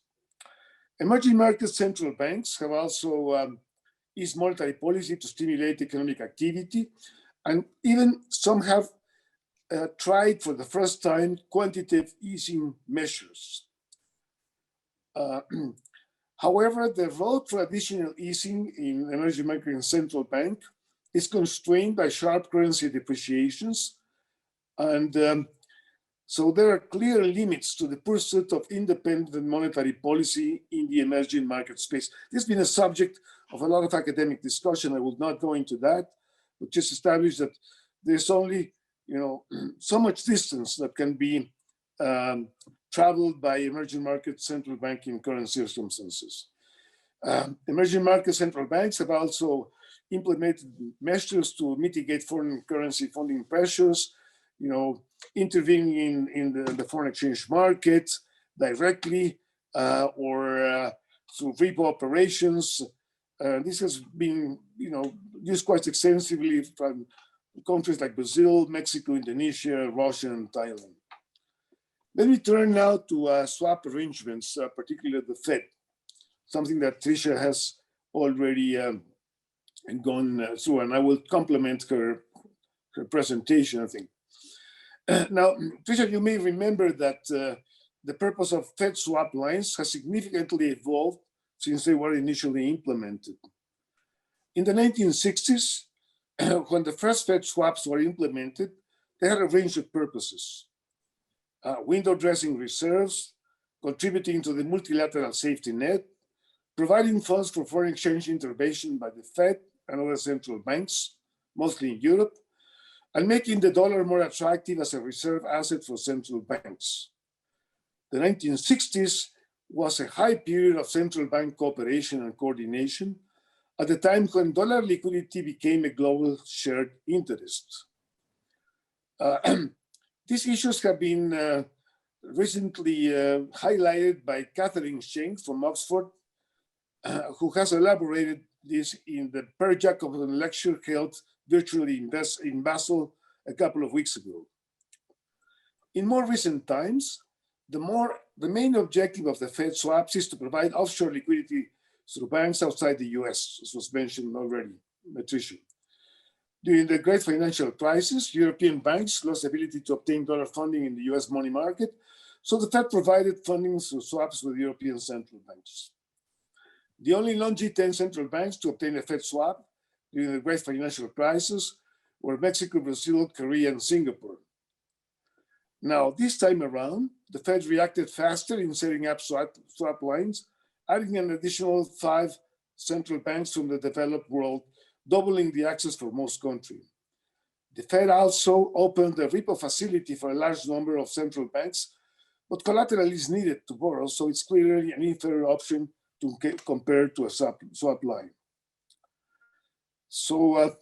[SPEAKER 4] Emerging market central banks have also eased monetary policy to stimulate economic activity, and even some have tried for the first time quantitative easing measures. However, the road for additional easing in emerging market central bank is constrained by sharp currency depreciations, and so there are clear limits to the pursuit of independent monetary policy in the emerging market space. This has been a subject of a lot of academic discussion. I will not go into that, but just establish that there's only so much distance that can be traveled by emerging market central bank in current circumstances. Emerging market central banks have also implemented measures to mitigate foreign currency funding pressures, intervening in the foreign exchange market directly or through repo operations. This has been used quite extensively from countries like Brazil, Mexico, Indonesia, Russia, and Thailand. Let me turn now to swap arrangements, particularly the Fed, something that Tricia has already gone through, and I will complement her presentation, I think. Now, Tricia, you may remember that the purpose of Fed swap lines has significantly evolved since they were initially implemented. In the 1960s, when the first Fed swaps were implemented, they had a range of purposes. Window dressing reserves, contributing to the multilateral safety net, providing funds for foreign exchange intervention by the Fed and other central banks, mostly in Europe, and making the dollar more attractive as a reserve asset for central banks. The 1960s was a high period of central bank cooperation and coordination at the time when dollar liquidity became a global shared interest. These issues have been recently highlighted by Catherine Schenk from Oxford, who has elaborated this in the Per Brekk lecture held virtually in Basel a couple of weeks ago. In more recent times, the main objective of the Fed swaps is to provide offshore liquidity through banks outside the US, as was mentioned already, Patricia. During the great financial crisis, European banks lost the ability to obtain dollar funding in the US money market, so the Fed provided funding through swaps with European central banks. The only non-G10 central banks to obtain a Fed swap during the great financial crisis were Mexico, Brazil, Korea, and Singapore. Now, this time around, the Fed reacted faster in setting up swap lines, adding an additional 5 central banks from the developed world, doubling the access for most countries. The Fed also opened a repo facility for a large number of central banks, but collateral is needed to borrow, so it's clearly an inferior option to compare to a swap line. So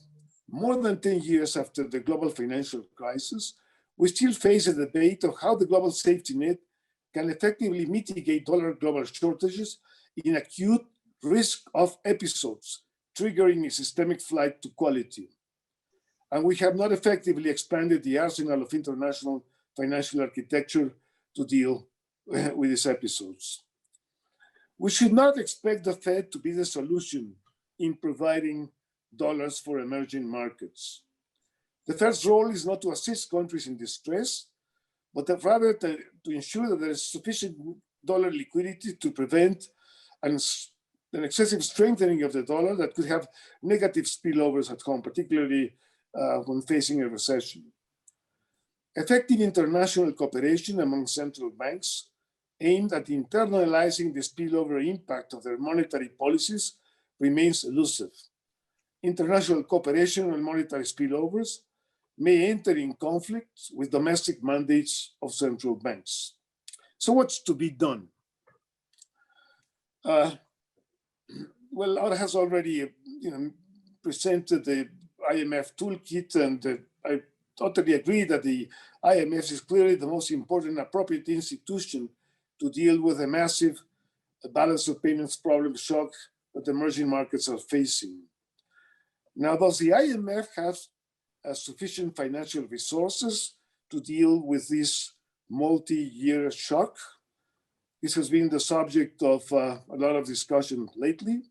[SPEAKER 4] more than 10 years after the global financial crisis, we still face a debate of how the global safety net can effectively mitigate dollar global shortages in acute risk-off episodes, triggering a systemic flight to quality. And we have not effectively expanded the arsenal of international financial architecture to deal with these episodes. We should not expect the Fed to be the solution in providing dollars for emerging markets. The Fed's role is not to assist countries in distress, but rather to ensure that there is sufficient dollar liquidity to prevent an excessive strengthening of the dollar that could have negative spillovers at home, particularly when facing a recession. Effective international cooperation among central banks aimed at internalizing the spillover impact of their monetary policies remains elusive. International cooperation on monetary spillovers may enter in conflict with domestic mandates of central banks. So what's to be done? Well, Laura has already presented the IMF toolkit, and I totally agree that the IMF is clearly the most important and appropriate institution to deal with a massive balance of payments problem shock that emerging markets are facing. Now, does the IMF have sufficient financial resources to deal with this multi-year shock? This has been the subject of a lot of discussion lately.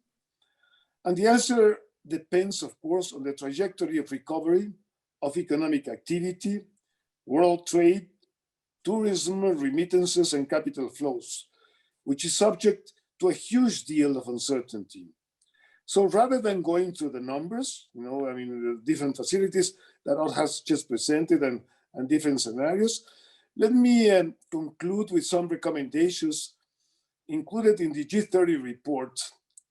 [SPEAKER 4] And the answer depends, of course, on the trajectory of recovery of economic activity, world trade, tourism, remittances, and capital flows, which is subject to a huge deal of uncertainty. So rather than going through the numbers, the different facilities that all has just presented and different scenarios, let me conclude with some recommendations included in the G30 report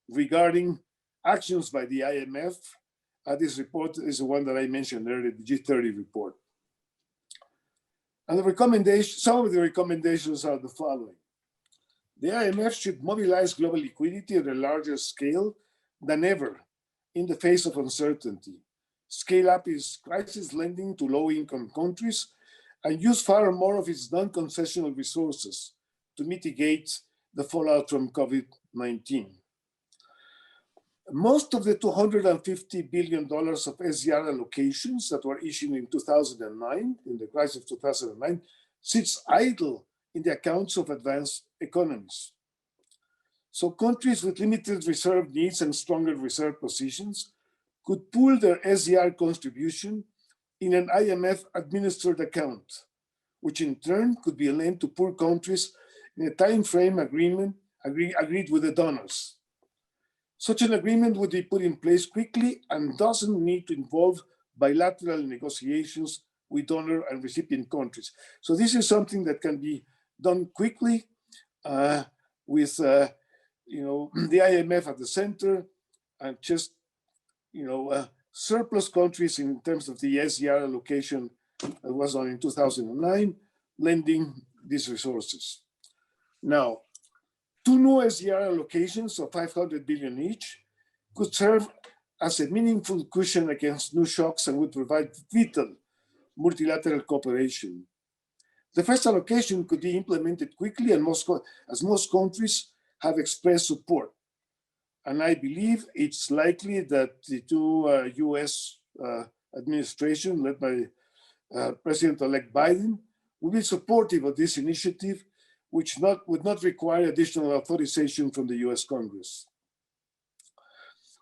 [SPEAKER 4] regarding actions by the IMF. This report is the one that I mentioned earlier, the G30 report. And some of the recommendations are the following. The IMF should mobilize global liquidity at a larger scale than ever in the face of uncertainty. Scale up its crisis lending to low-income countries and use far more of its non-concessional resources to mitigate the fallout from COVID-19. Most of the $250 billion of SDR allocations that were issued in 2009, in the crisis of 2009, sits idle in the accounts of advanced economies. So countries with limited reserve needs and stronger reserve positions could pool their SDR contribution in an IMF administered account which in turn could be lent to poor countries in a time frame agreed with the donors. Such an agreement would be put in place quickly and doesn't need to involve bilateral negotiations with donor and recipient countries. So this is something that can be done quickly with the IMF at the center and just surplus countries in terms of the SDR allocation that was done in 2009, lending these resources. Now, 2 new SDR allocations of 500 billion each could serve as a meaningful cushion against new shocks and would provide vital multilateral cooperation. The first allocation could be implemented quickly and as most countries have expressed support. And I believe it's likely that the two US administration led by President-elect Biden will be supportive of this initiative, which would not require additional authorization from the US Congress.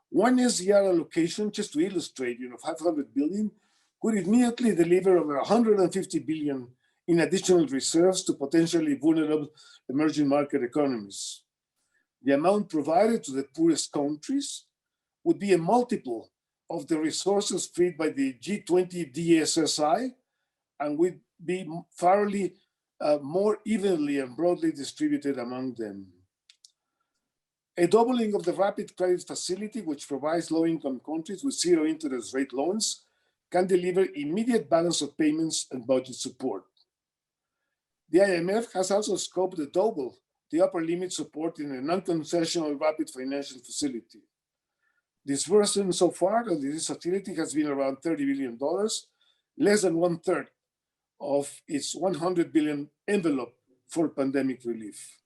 [SPEAKER 4] One SDR allocation, just to illustrate, 500 billion, could immediately deliver over 150 billion in additional reserves to potentially vulnerable emerging market economies. The amount provided to the poorest countries would be a multiple of the resources freed by the G20 DSSI and would be fairly more evenly and broadly distributed among them. A doubling of the rapid credit facility, which provides low-income countries with zero interest rate loans, can deliver immediate balance of payments and budget support. The IMF has also scoped to double the upper limit support in a non-concessional rapid financial facility. Disbursement so far of this facility has been around $30 billion, less than 1/3 of its 100 billion envelope for pandemic relief.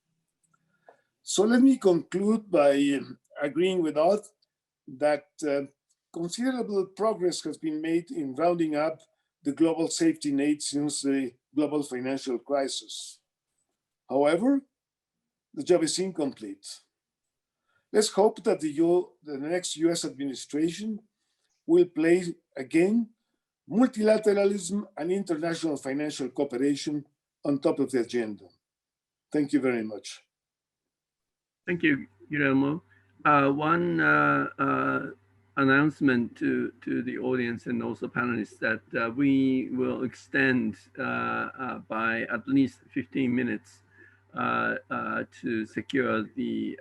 [SPEAKER 4] So let me conclude by agreeing with Odd that considerable progress has been made in rounding up the global safety net since the global financial crisis. However, the job is incomplete. Let's hope that the next US administration will place again multilateralism and international financial cooperation on top of the agenda. Thank you very much.
[SPEAKER 1] Thank you, Guillermo. One announcement to the audience and also panelists that we will extend by at least 15 minutes to secure the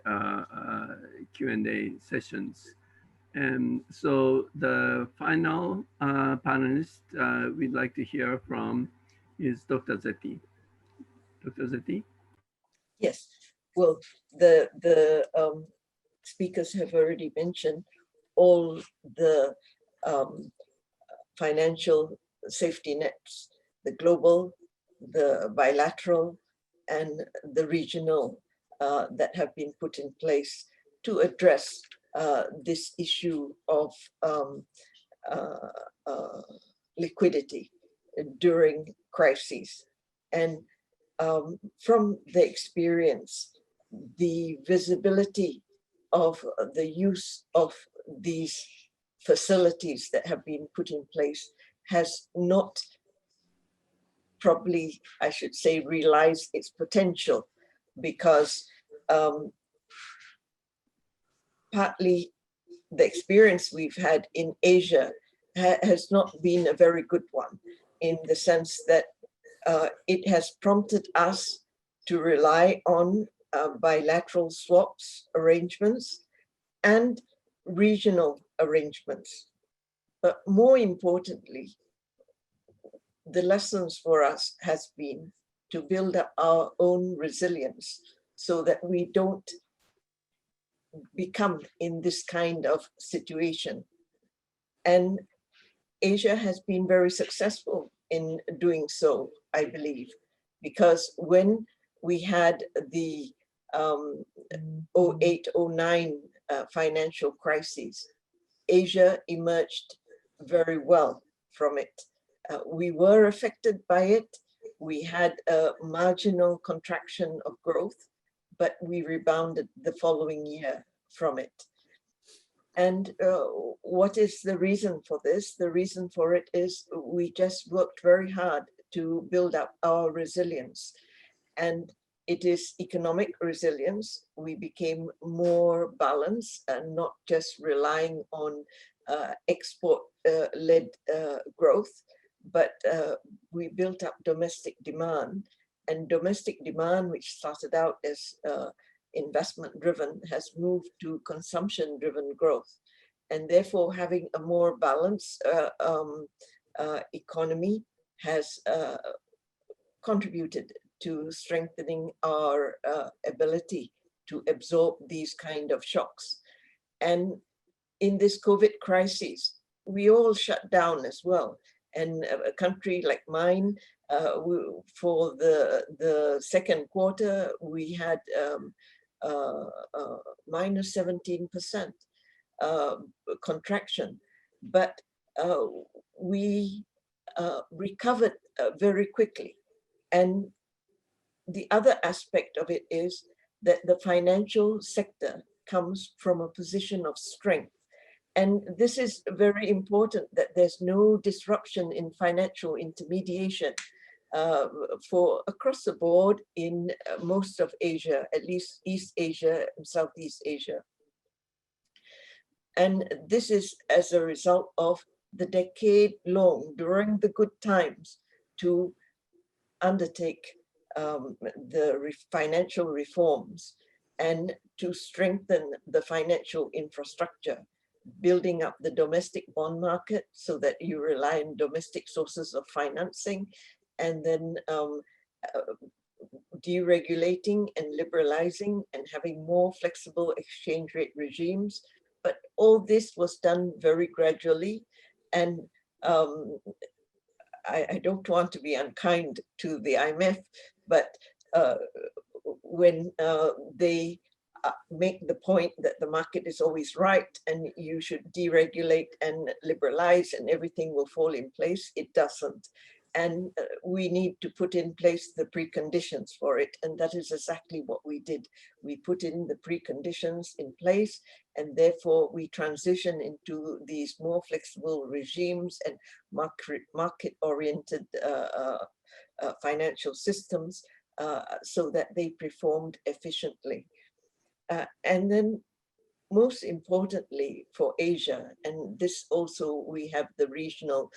[SPEAKER 1] Q&A sessions. And so the final panelist we'd like to hear from is Dr. Zeti. Dr. Zeti?
[SPEAKER 5] Yes, well, the speakers have already mentioned all the financial safety nets, the global, the bilateral, and the regional that have been put in place to address this issue of liquidity during crises. And from the experience, the visibility of the use of these facilities that have been put in place has not probably, I should say, realized its potential, because partly the experience we've had in Asia has not been a very good one, in the sense that it has prompted us to rely on bilateral swaps arrangements and regional arrangements. But more importantly, the lessons for us has been to build up our own resilience so that we don't become in this kind of situation. And Asia has been very successful in doing so, I believe, because when we had the 08-09 financial crisis, Asia emerged very well from it. We were affected by it. We had a marginal contraction of growth, but we rebounded the following year from it. And what is the reason for this? The reason for it is we just worked very hard to build up our resilience. And it is economic resilience. We became more balanced and not just relying on export-led growth, but we built up domestic demand. And domestic demand, which started out as investment-driven, has moved to consumption-driven growth. And therefore, having a more balanced economy has contributed to strengthening our ability to absorb these kind of shocks. And in this COVID crisis, we all shut down as well. And a country like mine, for the second quarter, we had minus 17% contraction, but we recovered very quickly. And the other aspect of it is that the financial sector comes from a position of strength. And this is very important, that there's no disruption in financial intermediation for across the board in most of Asia, at least East Asia and Southeast Asia. And this is as a result of the decade-long, during the good times, to undertake the financial reforms and to strengthen the financial infrastructure, building up the domestic bond market so that you rely on domestic sources of financing, and then deregulating and liberalizing and having more flexible exchange rate regimes. But all this was done very gradually. And I don't want to be unkind to the IMF, but when they make the point that the market is always right and you should deregulate and liberalize and everything will fall in place, it doesn't. And we need to put in place the preconditions for it. And that is exactly what we did. We put in the preconditions in place, and therefore we transition into these more flexible regimes and market-oriented financial systems so that they performed efficiently. And then most importantly for Asia, and this also we have the regional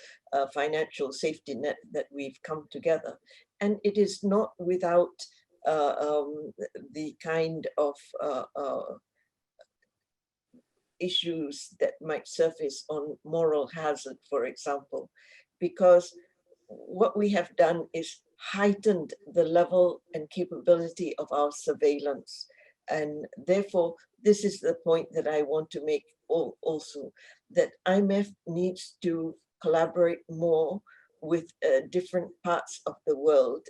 [SPEAKER 5] financial safety net that we've come together. And it is not without the kind of issues that might surface on moral hazard, for example, because what we have done is heightened the level and capability of our surveillance. And therefore, this is the point that I want to make also, that IMF needs to collaborate more with different parts of the world,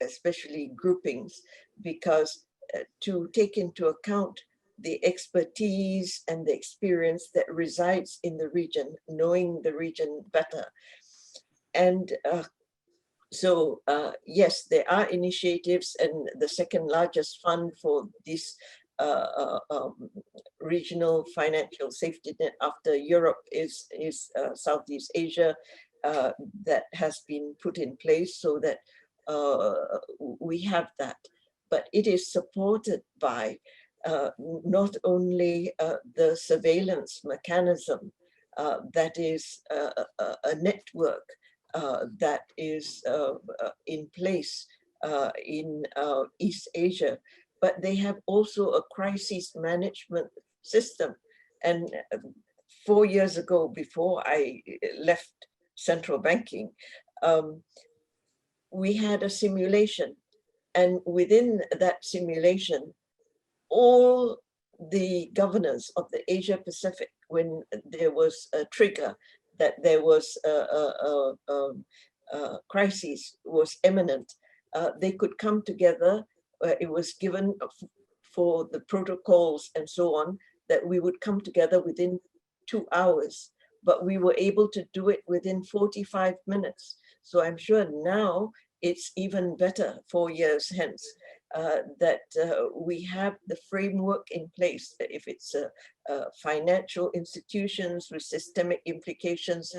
[SPEAKER 5] especially groupings, because to take into account the expertise and the experience that resides in the region, knowing the region better. And so yes, there are initiatives, and the second largest fund for this regional financial safety net after Europe is Southeast Asia, that has been put in place so that we have that. But it is supported by not only the surveillance mechanism that is a network that is in place in East Asia, but they have also a crisis management system. And 4 years ago, before I left central banking, we had a simulation. And within that simulation, all the governors of the Asia Pacific, when there was a trigger that there was a crisis was imminent, they could come together. It was given for the protocols and so on, that we would come together within 2 hours, but we were able to do it within 45 minutes. So I'm sure now it's even better 4 years hence. that we have the framework in place. If it's financial institutions with systemic implications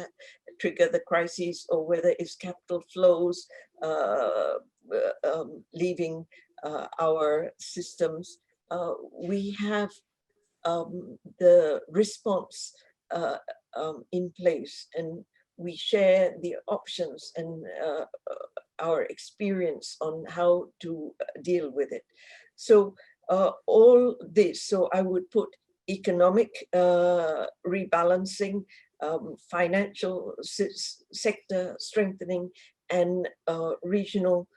[SPEAKER 5] trigger the crises, or whether it's capital flows leaving our systems, we have the response in place, and we share the options and our experience on how to deal with it. So all this, so I would put economic rebalancing, financial sector strengthening, and regional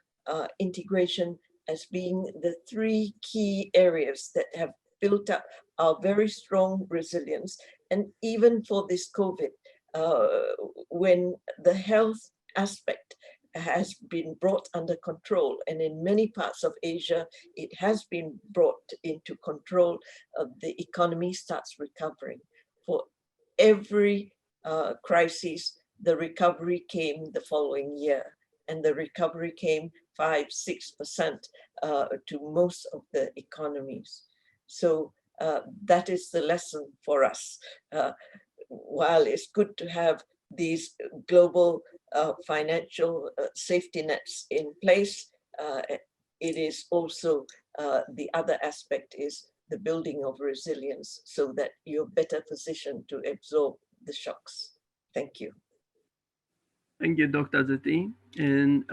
[SPEAKER 5] integration as being the three key areas that have built up our very strong resilience. And even for this COVID, when the health aspect has been brought under control, and in many parts of Asia, it has been brought into control, the economy starts recovering. For every crisis, the recovery came the following year, and the recovery came 5-6% to most of the economies. So that is the lesson for us. While it's good to have these global financial safety nets in place, it is also the other aspect is the building of resilience so that you're better positioned to absorb the shocks. Thank you.
[SPEAKER 1] Thank you, Dr. Zeti. And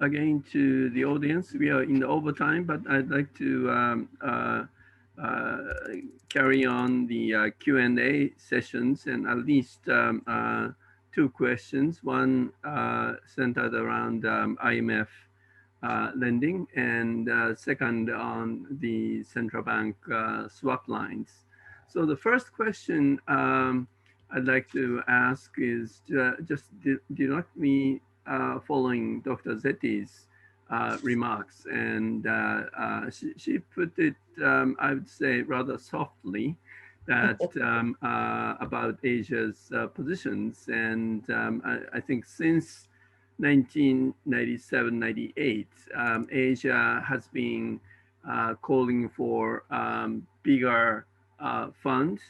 [SPEAKER 1] again, to the audience, we are in the overtime, but I'd like to carry on the Q&A sessions, and at least 2 questions. One centered around IMF lending, and second on the central bank swap lines. So the first question I'd like to ask is just directly following Dr. Zeti's remarks, and she put it, I would say, rather softly, that about Asia's positions, and I think since 1997-98, Asia has been calling for bigger funds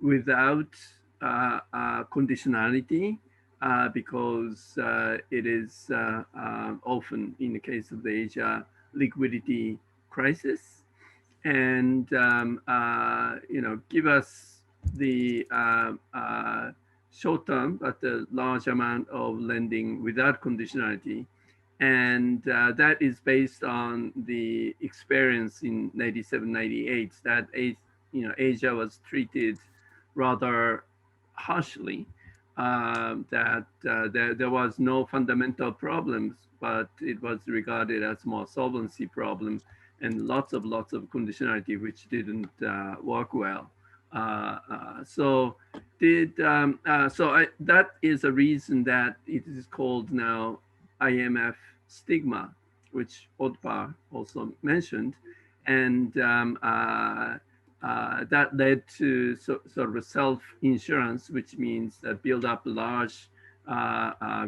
[SPEAKER 1] without conditionality, because it is often, in the case of the Asia, liquidity crisis, and give us the short-term but the large amount of lending without conditionality, and that is based on the experience in 97-98 that Asia was treated rather harshly, that there was no fundamental problems, but it was regarded as more solvency problem and lots of conditionality which didn't work well. That is a reason that it is called now IMF stigma, which Otpar also mentioned, and that led to sort of a self-insurance, which means that build up large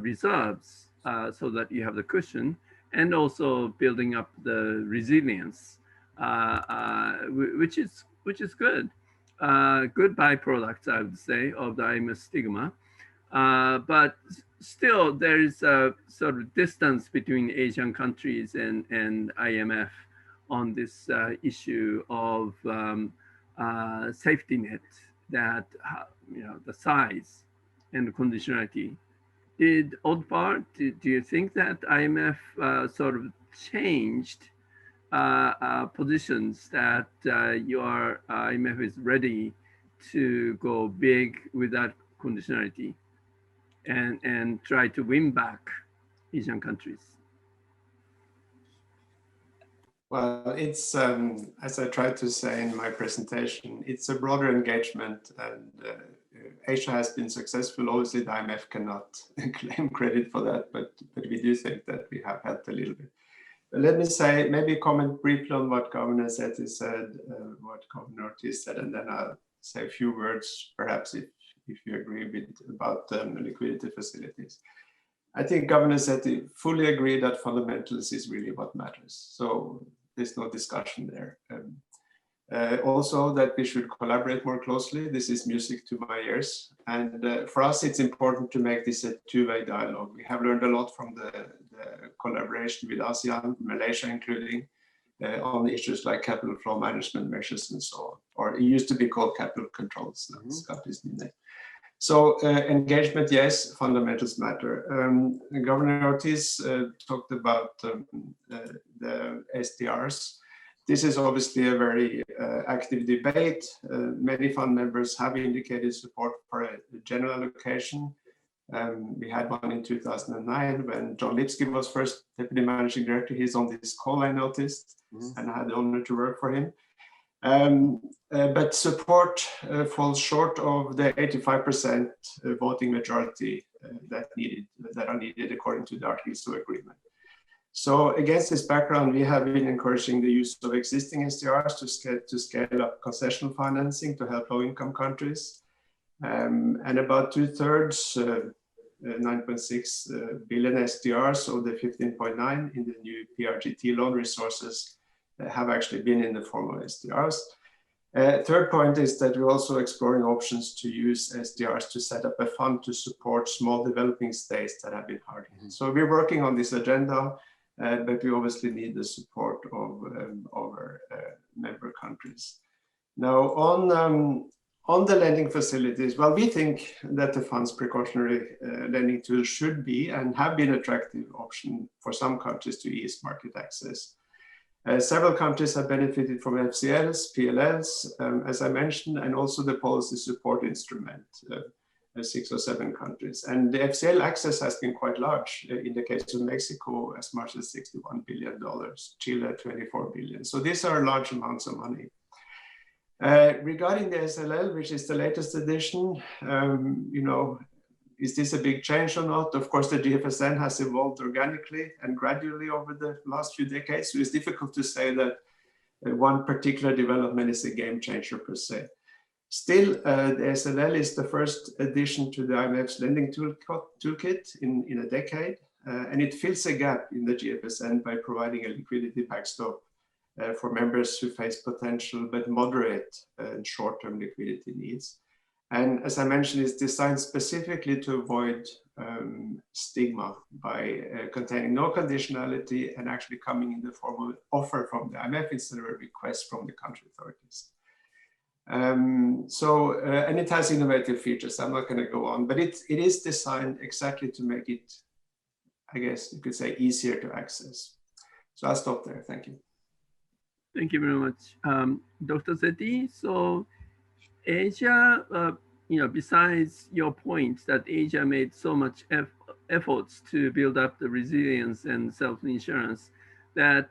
[SPEAKER 1] reserves so that you have the cushion, and also building up the resilience, which is good. Good byproducts, I would say, of the IMF stigma. But still, there is a sort of distance between Asian countries and IMF on this issue of safety net, that the size and the conditionality. Did Otpar, do you think that IMF sort of changed positions, that your IMF is ready to go big without conditionality and try to win back Asian countries?
[SPEAKER 2] Well, it's, as I tried to say in my presentation, it's a broader engagement, and Asia has been successful. Obviously, the IMF cannot claim credit for that, but we do think that we have helped a little bit. But let me say, maybe comment briefly on what Governor Zeti said, what Governor Ortiz said, and then I'll say a few words, perhaps if you agree with about liquidity facilities. I think Governor Zeti fully agreed that fundamentals is really what matters. So there's no discussion there. Also that we should collaborate more closely. This is music to my ears. And for us, it's important to make this a two-way dialogue. We have learned a lot from the collaboration with ASEAN, Malaysia including, on issues like capital flow management measures and so on. Or it used to be called capital controls. Now it's got this new name. So engagement, yes, fundamentals matter. Governor Ortiz talked about the SDRs. This is obviously a very active debate. Many fund members have indicated support for a general allocation. We had one in 2009 when John Lipsky was first deputy managing director. He's on this call, I noticed, and I had the honor to work for him. But support falls short of the 85% voting majority that are needed according to the Articles of Agreement. So against this background, we have been encouraging the use of existing SDRs to scale up concessional financing to help low-income countries. And about 2/3, 9.6 billion SDRs of the 15.9 in the new PRGT loan resources have actually been in the form of SDRs. Third point is that we're also exploring options to use SDRs to set up a fund to support small developing states that have been hard hit. So we're working on this agenda, but we obviously need the support of our member countries. Now, on the lending facilities, well, we think that the fund's precautionary lending tools should be and have been an attractive option for some countries to ease market access. Several countries have benefited from FCLs, PLLs, as I mentioned, and also the policy support instrument, 6 or 7 countries. And the FCL access has been quite large. In the case of Mexico, as much as $61 billion, Chile, 24 billion. So these are large amounts of money. Regarding the SLL, which is the latest edition, you know, is this a big change or not? Of course, the GFSN has evolved organically and gradually over the last few decades. So it's difficult to say that one particular development is a game changer per se. Still, the SLL is the first addition to the IMF's lending toolkit in a decade, and it fills a gap in the GFSN by providing a liquidity backstop for members who face potential but moderate and short-term liquidity needs. And as I mentioned, it's designed specifically to avoid stigma by containing no conditionality and actually coming in the form of an offer from the IMF instead of a request from the country authorities. And it has innovative features. I'm not going to go on, but it is designed exactly to make it, I guess you could say, easier to access. So I'll stop there. Thank you.
[SPEAKER 1] Thank you very much, Dr. Zeti. So Asia, you know, besides your point that Asia made so much efforts to build up the resilience and self-insurance, that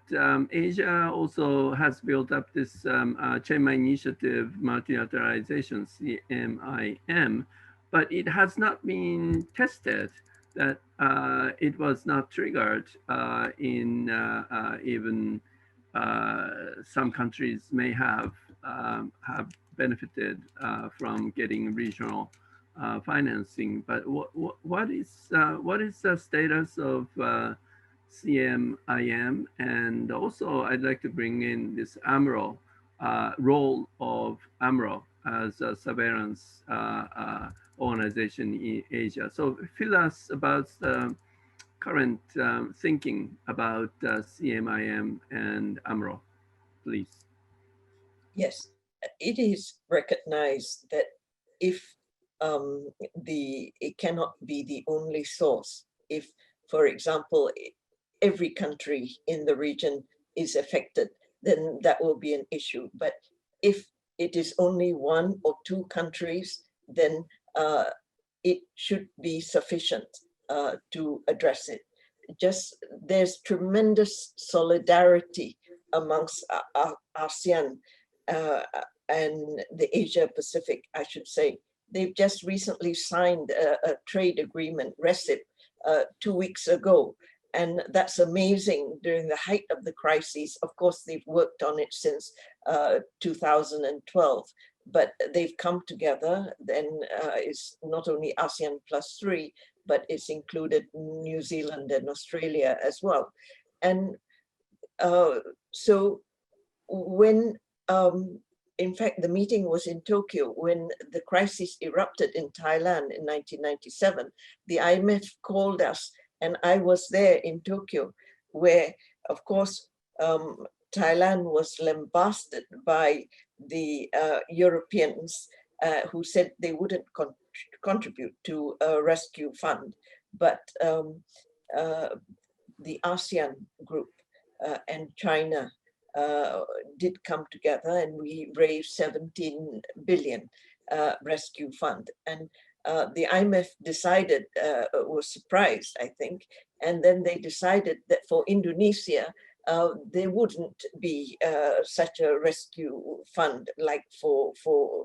[SPEAKER 1] Asia also has built up this Chiang Initiative multilateralization, CMIM, but it has not been tested, that it was not triggered in even some countries may have benefited from getting regional financing. But what is the status of CMIM? And also I'd like to bring in this AMRO, role of AMRO as a surveillance organization in Asia. So fill us about current thinking about CMIM and AMRO, please.
[SPEAKER 5] Yes, it is recognized that if it cannot be the only source, if, for example, every country in the region is affected, then that will be an issue. But if it is only 1 or 2 countries, then it should be sufficient to address it. Just there's tremendous solidarity amongst ASEAN and the Asia Pacific, I should say. They've just recently signed a trade agreement, RCEP, 2 weeks ago. And that's amazing during the height of the crisis. Of course, they've worked on it since 2012, but they've come together. Then it's not only ASEAN +3, but it's included New Zealand and Australia as well. And So when, in fact, the meeting was in Tokyo when the crisis erupted in Thailand in 1997, the IMF called us, and I was there in Tokyo, where, of course, Thailand was lambasted by the Europeans who said they wouldn't contribute to a rescue fund, but the ASEAN group and China did come together, and we raised 17 billion rescue fund. And the IMF decided, was surprised, I think, and then they decided that for Indonesia, there wouldn't be such a rescue fund like for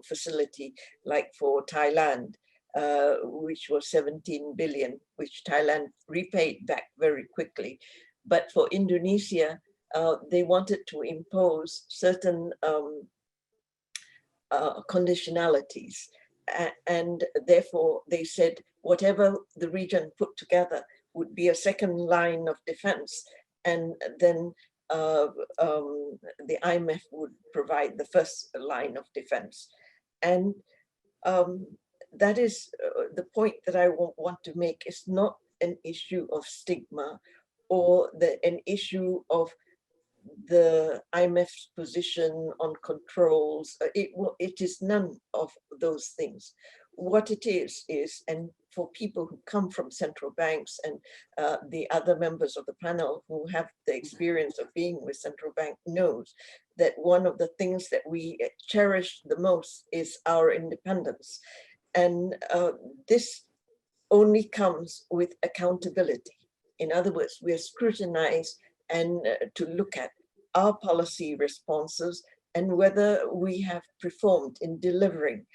[SPEAKER 5] facility like for Thailand, which was 17 billion, which Thailand repaid back very quickly. But for Indonesia, they wanted to impose certain conditionalities. And therefore, they said whatever the region put together would be a second line of defense. And then the IMF would provide the first line of defense. And that is the point that I want to make. Is not an issue of stigma or an issue of the IMF's position on controls. It is none of those things. What it is, and for people who come from central banks and the other members of the panel who have the experience of being with central bank knows that one of the things that we cherish the most is our independence. And this only comes with accountability. In other words, we are scrutinized and to look at our policy responses and whether we have performed in delivering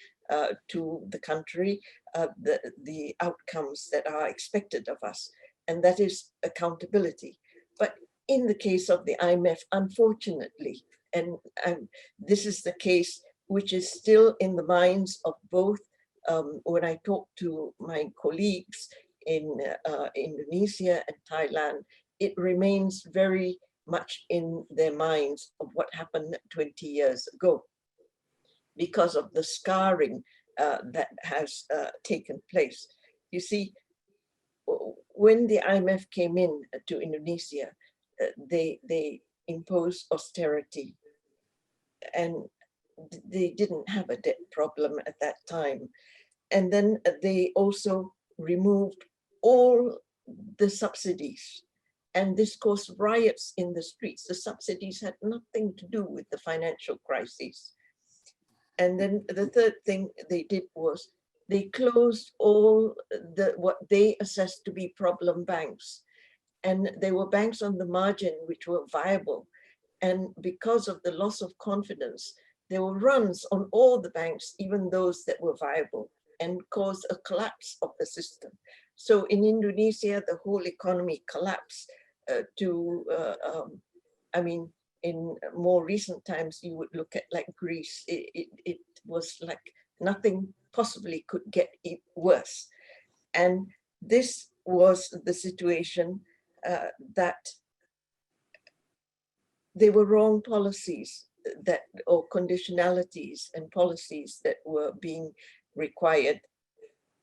[SPEAKER 5] to the country the outcomes that are expected of us. And that is accountability. But in the case of the IMF, unfortunately, and this is the case which is still in the minds of both, when I talk to my colleagues in Indonesia and Thailand, it remains very much in their minds of what happened 20 years ago because of the scarring that has taken place. You see, when the IMF came in to Indonesia, they imposed austerity, and they didn't have a debt problem at that time. And then they also removed all the subsidies, and this caused riots in the streets. The subsidies had nothing to do with the financial crisis. And then the third thing they did was they closed all what they assessed to be problem banks. And there were banks on the margin which were viable. And because of the loss of confidence, there were runs on all the banks, even those that were viable, and caused a collapse of the system. So in Indonesia, the whole economy collapsed I mean, in more recent times, you would look at like Greece, it was like nothing possibly could get worse. And this was the situation that there were wrong policies or conditionalities and policies that were being required,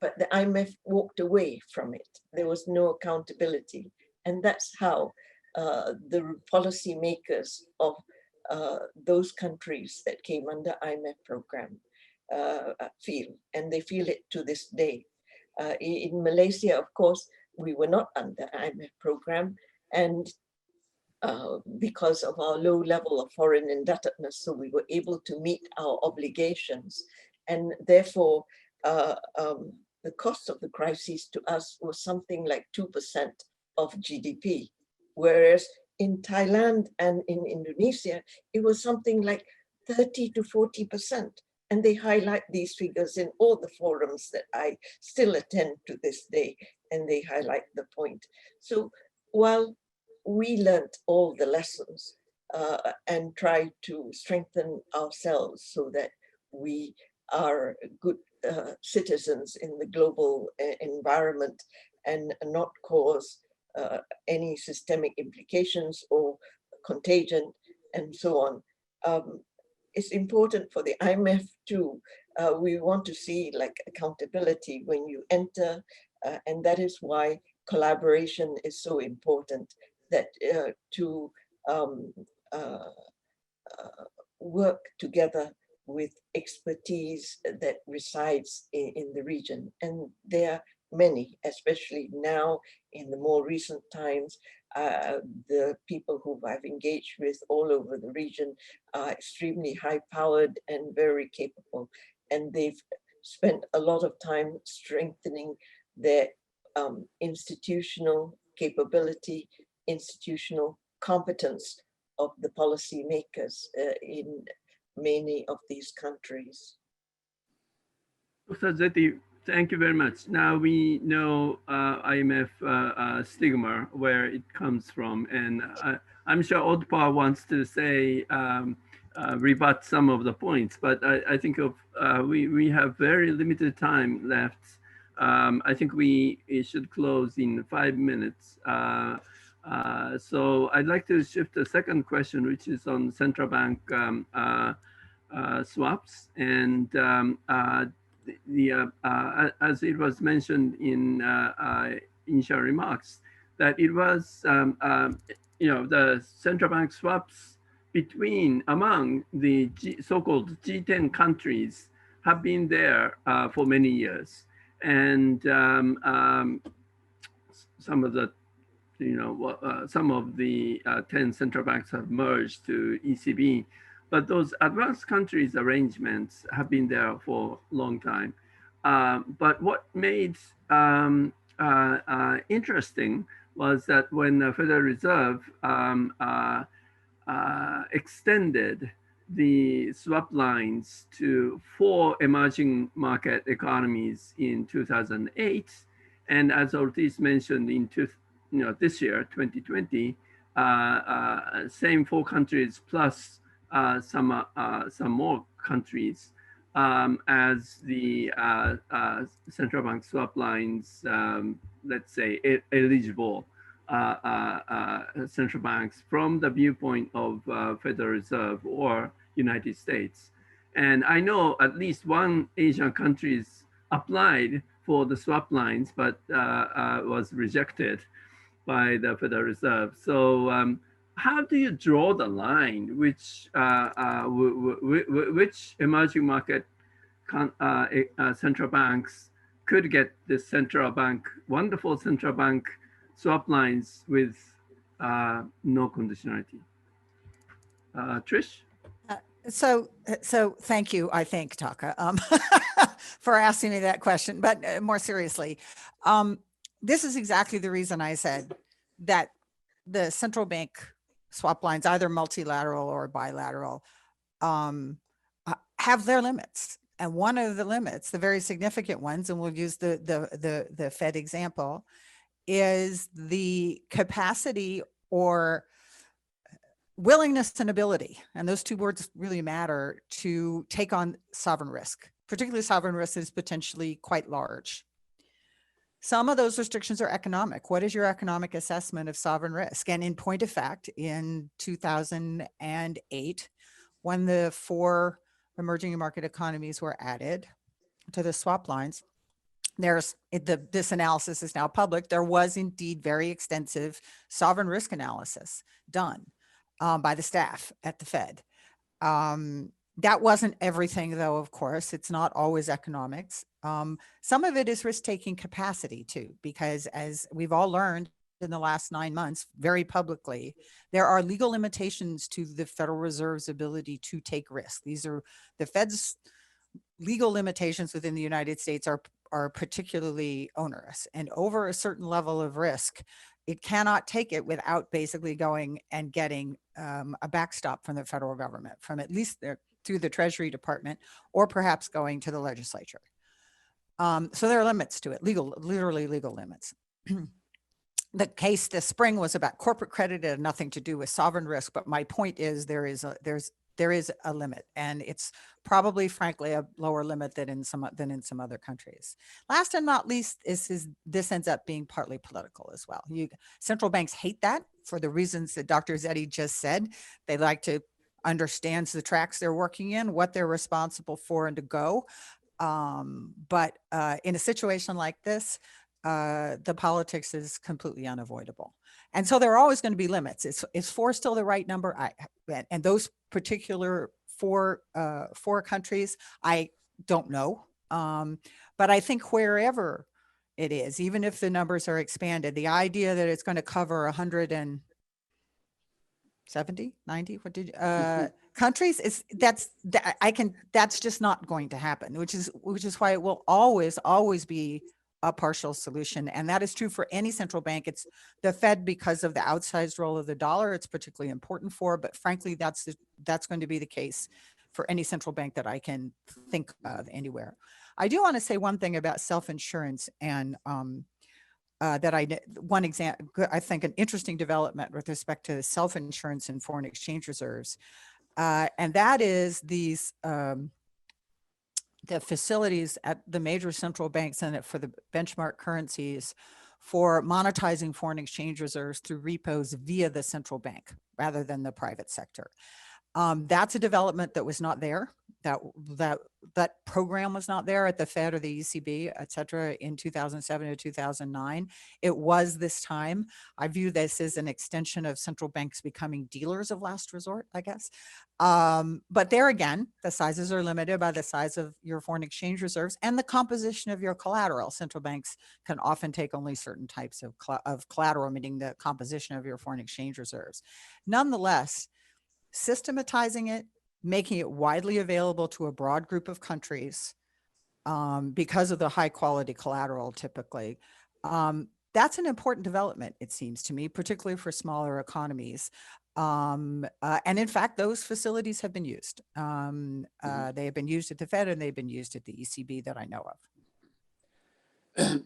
[SPEAKER 5] but the IMF walked away from it. There was no accountability. And that's how the policymakers of those countries that came under IMF program feel, and they feel it to this day. In Malaysia, of course, we were not under IMF program, and because of our low level of foreign indebtedness, so we were able to meet our obligations, and therefore the cost of the crisis to us was something like 2% of GDP, whereas in Thailand and in Indonesia, it was something like 30 to 40%. And they highlight these figures in all the forums that I still attend to this day, and they highlight the point. So while we learned all the lessons and tried to strengthen ourselves so that we are good citizens in the global environment and not cause any systemic implications or contagion, and so on. It's important for the IMF too. We want to see like accountability when you enter, and that is why collaboration is so important, that to work together with expertise that resides in the region. And there are many, especially now in the more recent times. The people who I've engaged with all over the region are extremely high-powered and very capable. And they've spent a lot of time strengthening their institutional capability, institutional competence of the policymakers in many of these countries.
[SPEAKER 1] Dr. Zeti, thank you very much. Now we know IMF stigma, where it comes from, and I'm sure Odpa wants to say, rebut some of the points, but I think we have very limited time left. I think we should close in 5 minutes. So I'd like to shift the second question, which is on central bank swaps. And as it was mentioned in initial remarks, that it was, the central bank swaps among the so-called G10 countries have been there for many years. And some of the 10 central banks have merged to ECB, but those advanced countries arrangements have been there for a long time. But what made interesting was that when the Federal Reserve extended the swap lines to 4 emerging market economies in 2008, and as Ortiz mentioned this year, 2020, same 4 countries plus some more countries as the central bank swap lines, let's say, eligible central banks from the viewpoint of Federal Reserve or United States. And I know at least one Asian countries applied for the swap lines, but was rejected by the Federal Reserve. So how do you draw the line? Which emerging market central banks could get this wonderful central bank swap lines with no conditionality? Trish?
[SPEAKER 3] So thank you, I think, Taka, for asking me that question. But more seriously, this is exactly the reason I said that the central bank swap lines, either multilateral or bilateral, have their limits. And one of the limits, the very significant ones, and we'll use the Fed example, is the capacity or willingness and ability, and those 2 words really matter, to take on sovereign risk, particularly sovereign risk is potentially quite large. Some of those restrictions are economic. What is your economic assessment of sovereign risk? And in point of fact, in 2008, when the 4 emerging market economies were added to the swap lines, this analysis is now public. There was indeed very extensive sovereign risk analysis done by the staff at the Fed. That wasn't everything, though, of course. It's not always economics. Some of it is risk-taking capacity, too, because as we've all learned in the last 9 months, very publicly, there are legal limitations to the Federal Reserve's ability to take risk. These are the Fed's legal limitations within the United States are particularly onerous, and over a certain level of risk, it cannot take it without basically going and getting a backstop from the federal government, from at least through the Treasury Department, or perhaps going to the legislature. So there are limits to it, literally legal limits. The case this spring was about corporate credit. It had nothing to do with sovereign risk, but my point is there is a limit, and it's probably, frankly, a lower limit than in some other countries. Last and not least, this ends up being partly political as well. Central banks hate that. for the reasons that Dr. Zeti just said. They like to understand the tracks they're working in, what they're responsible for, and to go. But in a situation like this, the politics is completely unavoidable. And so there are always going to be limits. Is 4 still the right number? And those particular four countries, I don't know. But I think wherever it is, even if the numbers are expanded, the idea that it's going to cover 170, 90, what did countries that's just not going to happen, which is why it will always be a partial solution. And that is true for any central bank. It's the Fed, because of the outsized role of the dollar, it's particularly important for, but frankly, that's going to be the case for any central bank that I can think of anywhere. I do want to say one thing about self-insurance, and one example, I think an interesting development with respect to self-insurance and foreign exchange reserves. And that is these, the facilities at the major central banks and for the benchmark currencies for monetizing foreign exchange reserves through repos via the central bank rather than the private sector. That's a development that was not there. That program was not there at the Fed or the ECB, et cetera, in 2007 to 2009. It was this time. I view this as an extension of central banks becoming dealers of last resort, I guess. But there again, the sizes are limited by the size of your foreign exchange reserves and the composition of your collateral. Central banks can often take only certain types of collateral, meaning the composition of your foreign exchange reserves. Nonetheless, systematizing it, making it widely available to a broad group of countries because of the high quality collateral typically, that's an important development, it seems to me, particularly for smaller economies. And in fact, those facilities have been used. They have been used at the Fed and they've been used at the ECB that I know of.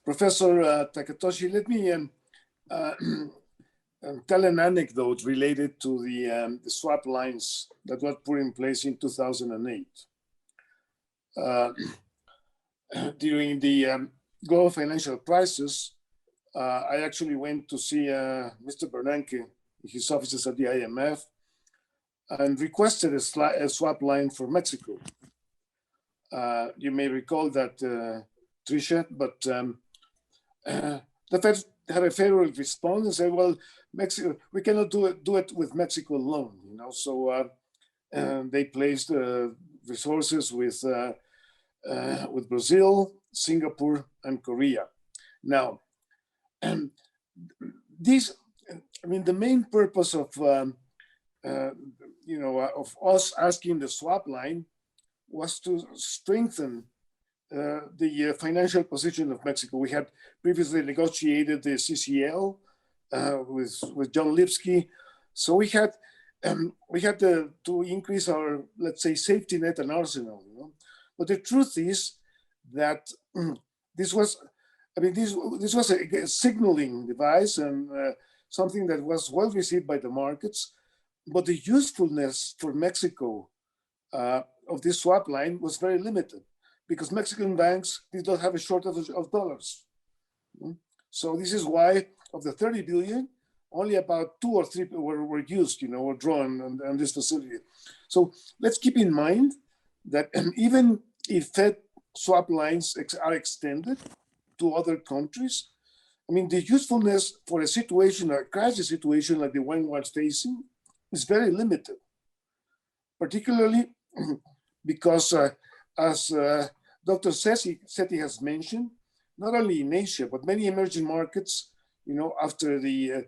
[SPEAKER 4] Professor Takatoshi, let me tell an anecdote related to the swap lines that were put in place in 2008. During the global financial crisis, I actually went to see Mr. Bernanke in his offices at the IMF and requested a swap line for Mexico. You may recall that, Tricia, but the Fed had a favorable response and said, well, Mexico, we cannot do it with Mexico alone, you know. So they placed resources with Brazil, Singapore, and Korea. Now, these, I mean, the main purpose of of us asking the swap line was to strengthen the financial position of Mexico. We had previously negotiated the CCL with John Lipsky, so we had to increase our, let's say, safety net and arsenal. You know? But the truth is that this was a signaling device and something that was well received by the markets. But the usefulness for Mexico of this swap line was very limited, because Mexican banks did not have a shortage of dollars. So this is why of the 30 billion, only about 2 or 3 were used, were drawn on this facility. So let's keep in mind that even if Fed swap lines are extended to other countries, I mean, the usefulness for a situation, a crisis situation like the one we're facing, is very limited, particularly because as Dr. Seti has mentioned, not only in Asia, but many emerging markets, after the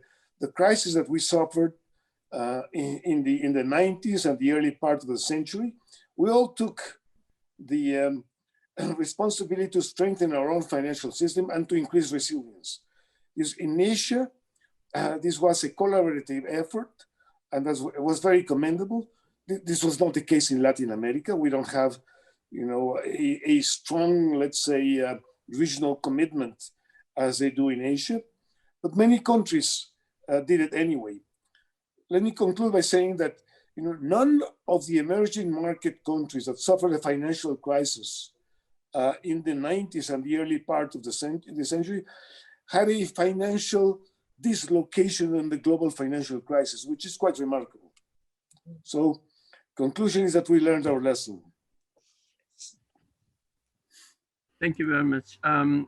[SPEAKER 4] crisis that we suffered in the 90s and the early part of the century, we all took the responsibility to strengthen our own financial system and to increase resilience. In Asia, this was a collaborative effort, and it was very commendable. This was not the case in Latin America. We don't have, a strong, let's say, regional commitment as they do in Asia, but many countries did it anyway. Let me conclude by saying that none of the emerging market countries that suffered a financial crisis in the 90s and the early part of the century had a financial dislocation in the global financial crisis, which is quite remarkable. So, conclusion is that we learned our lesson.
[SPEAKER 1] Thank you very much.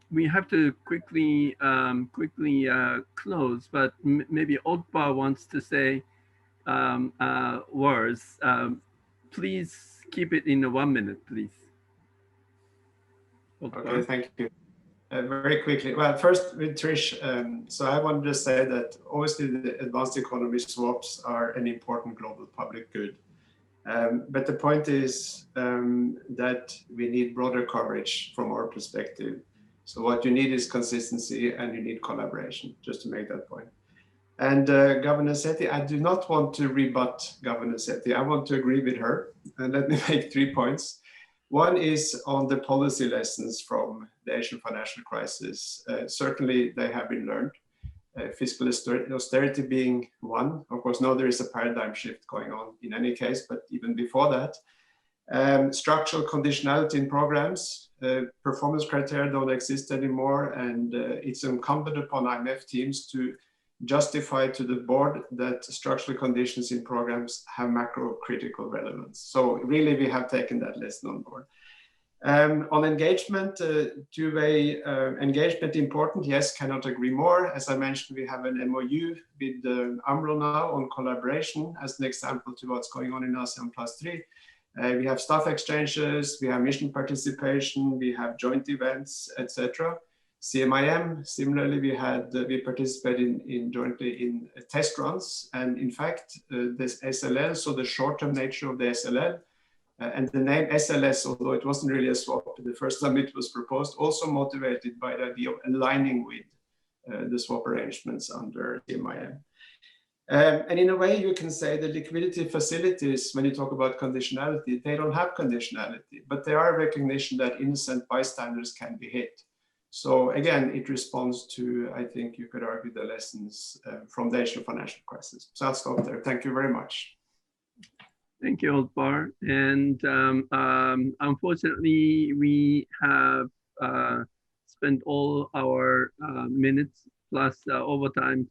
[SPEAKER 1] We have to quickly close, but maybe Otpa wants to say words. Please keep it in 1 minute, please. Otpa.
[SPEAKER 2] Okay, thank you. Very quickly. Well, first with Trish, so I wanted to say that obviously the advanced economy swaps are an important global public good. But the point is that we need broader coverage from our perspective. So what you need is consistency and you need collaboration, just to make that point. And Governor Seti, I do not want to rebut Governor Seti. I want to agree with her. And let me make 3 points. One is on the policy lessons from the Asian financial crisis. Certainly they have been learned. Fiscal austerity being one. Of course, now there is a paradigm shift going on in any case, but even before that, structural conditionality in programs, performance criteria don't exist anymore, and it's incumbent upon IMF teams to justify to the board that structural conditions in programs have macro critical relevance. So really, we have taken that lesson on board. On engagement, two-way engagement important, yes, cannot agree more. As I mentioned, we have an MOU with AMRO now on collaboration as an example to what's going on in ASEAN +3. We have staff exchanges, we have mission participation, we have joint events, etc. CMIM, similarly, we participated jointly in test runs, and in fact, this SLL, so the short-term nature of the SLL, and the name SLS, although it wasn't really a swap the first time it was proposed, also motivated by the idea of aligning with the swap arrangements under CMIM. And in a way, you can say the liquidity facilities, when you talk about conditionality, they don't have conditionality, but they are a recognition that innocent bystanders can be hit. So again, it responds to, I think you could argue, the lessons from the Asian financial crisis. So I'll stop there. Thank you very much.
[SPEAKER 1] Thank you, Otpar. And unfortunately, we have spent all our minutes plus overtime.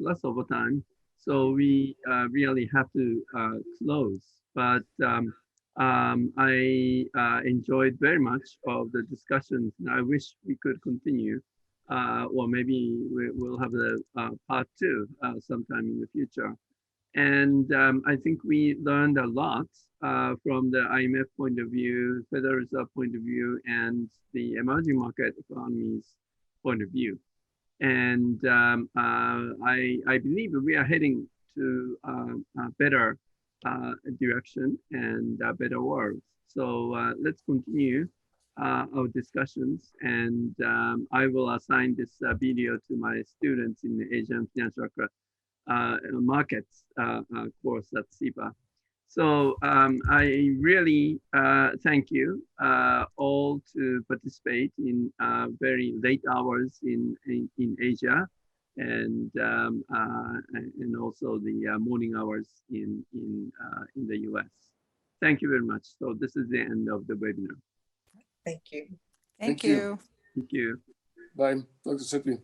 [SPEAKER 1] So we really have to close. But I enjoyed very much of the discussions. And I wish we could continue, or maybe we'll have a part 2 sometime in the future. And I think we learned a lot from the IMF point of view, Federal Reserve point of view, and the emerging market economies point of view. And I believe we are heading to a better direction and a better world. So let's continue our discussions. And I will assign this video to my students in the Asian Financial Markets course at SIPA. So I really thank you all to participate in very late hours in Asia, and also the morning hours in the US. Thank you very much. So this is the end of the webinar.
[SPEAKER 5] Thank you.
[SPEAKER 3] Thank you.
[SPEAKER 1] Thank you.
[SPEAKER 4] Bye, Dr. Seti.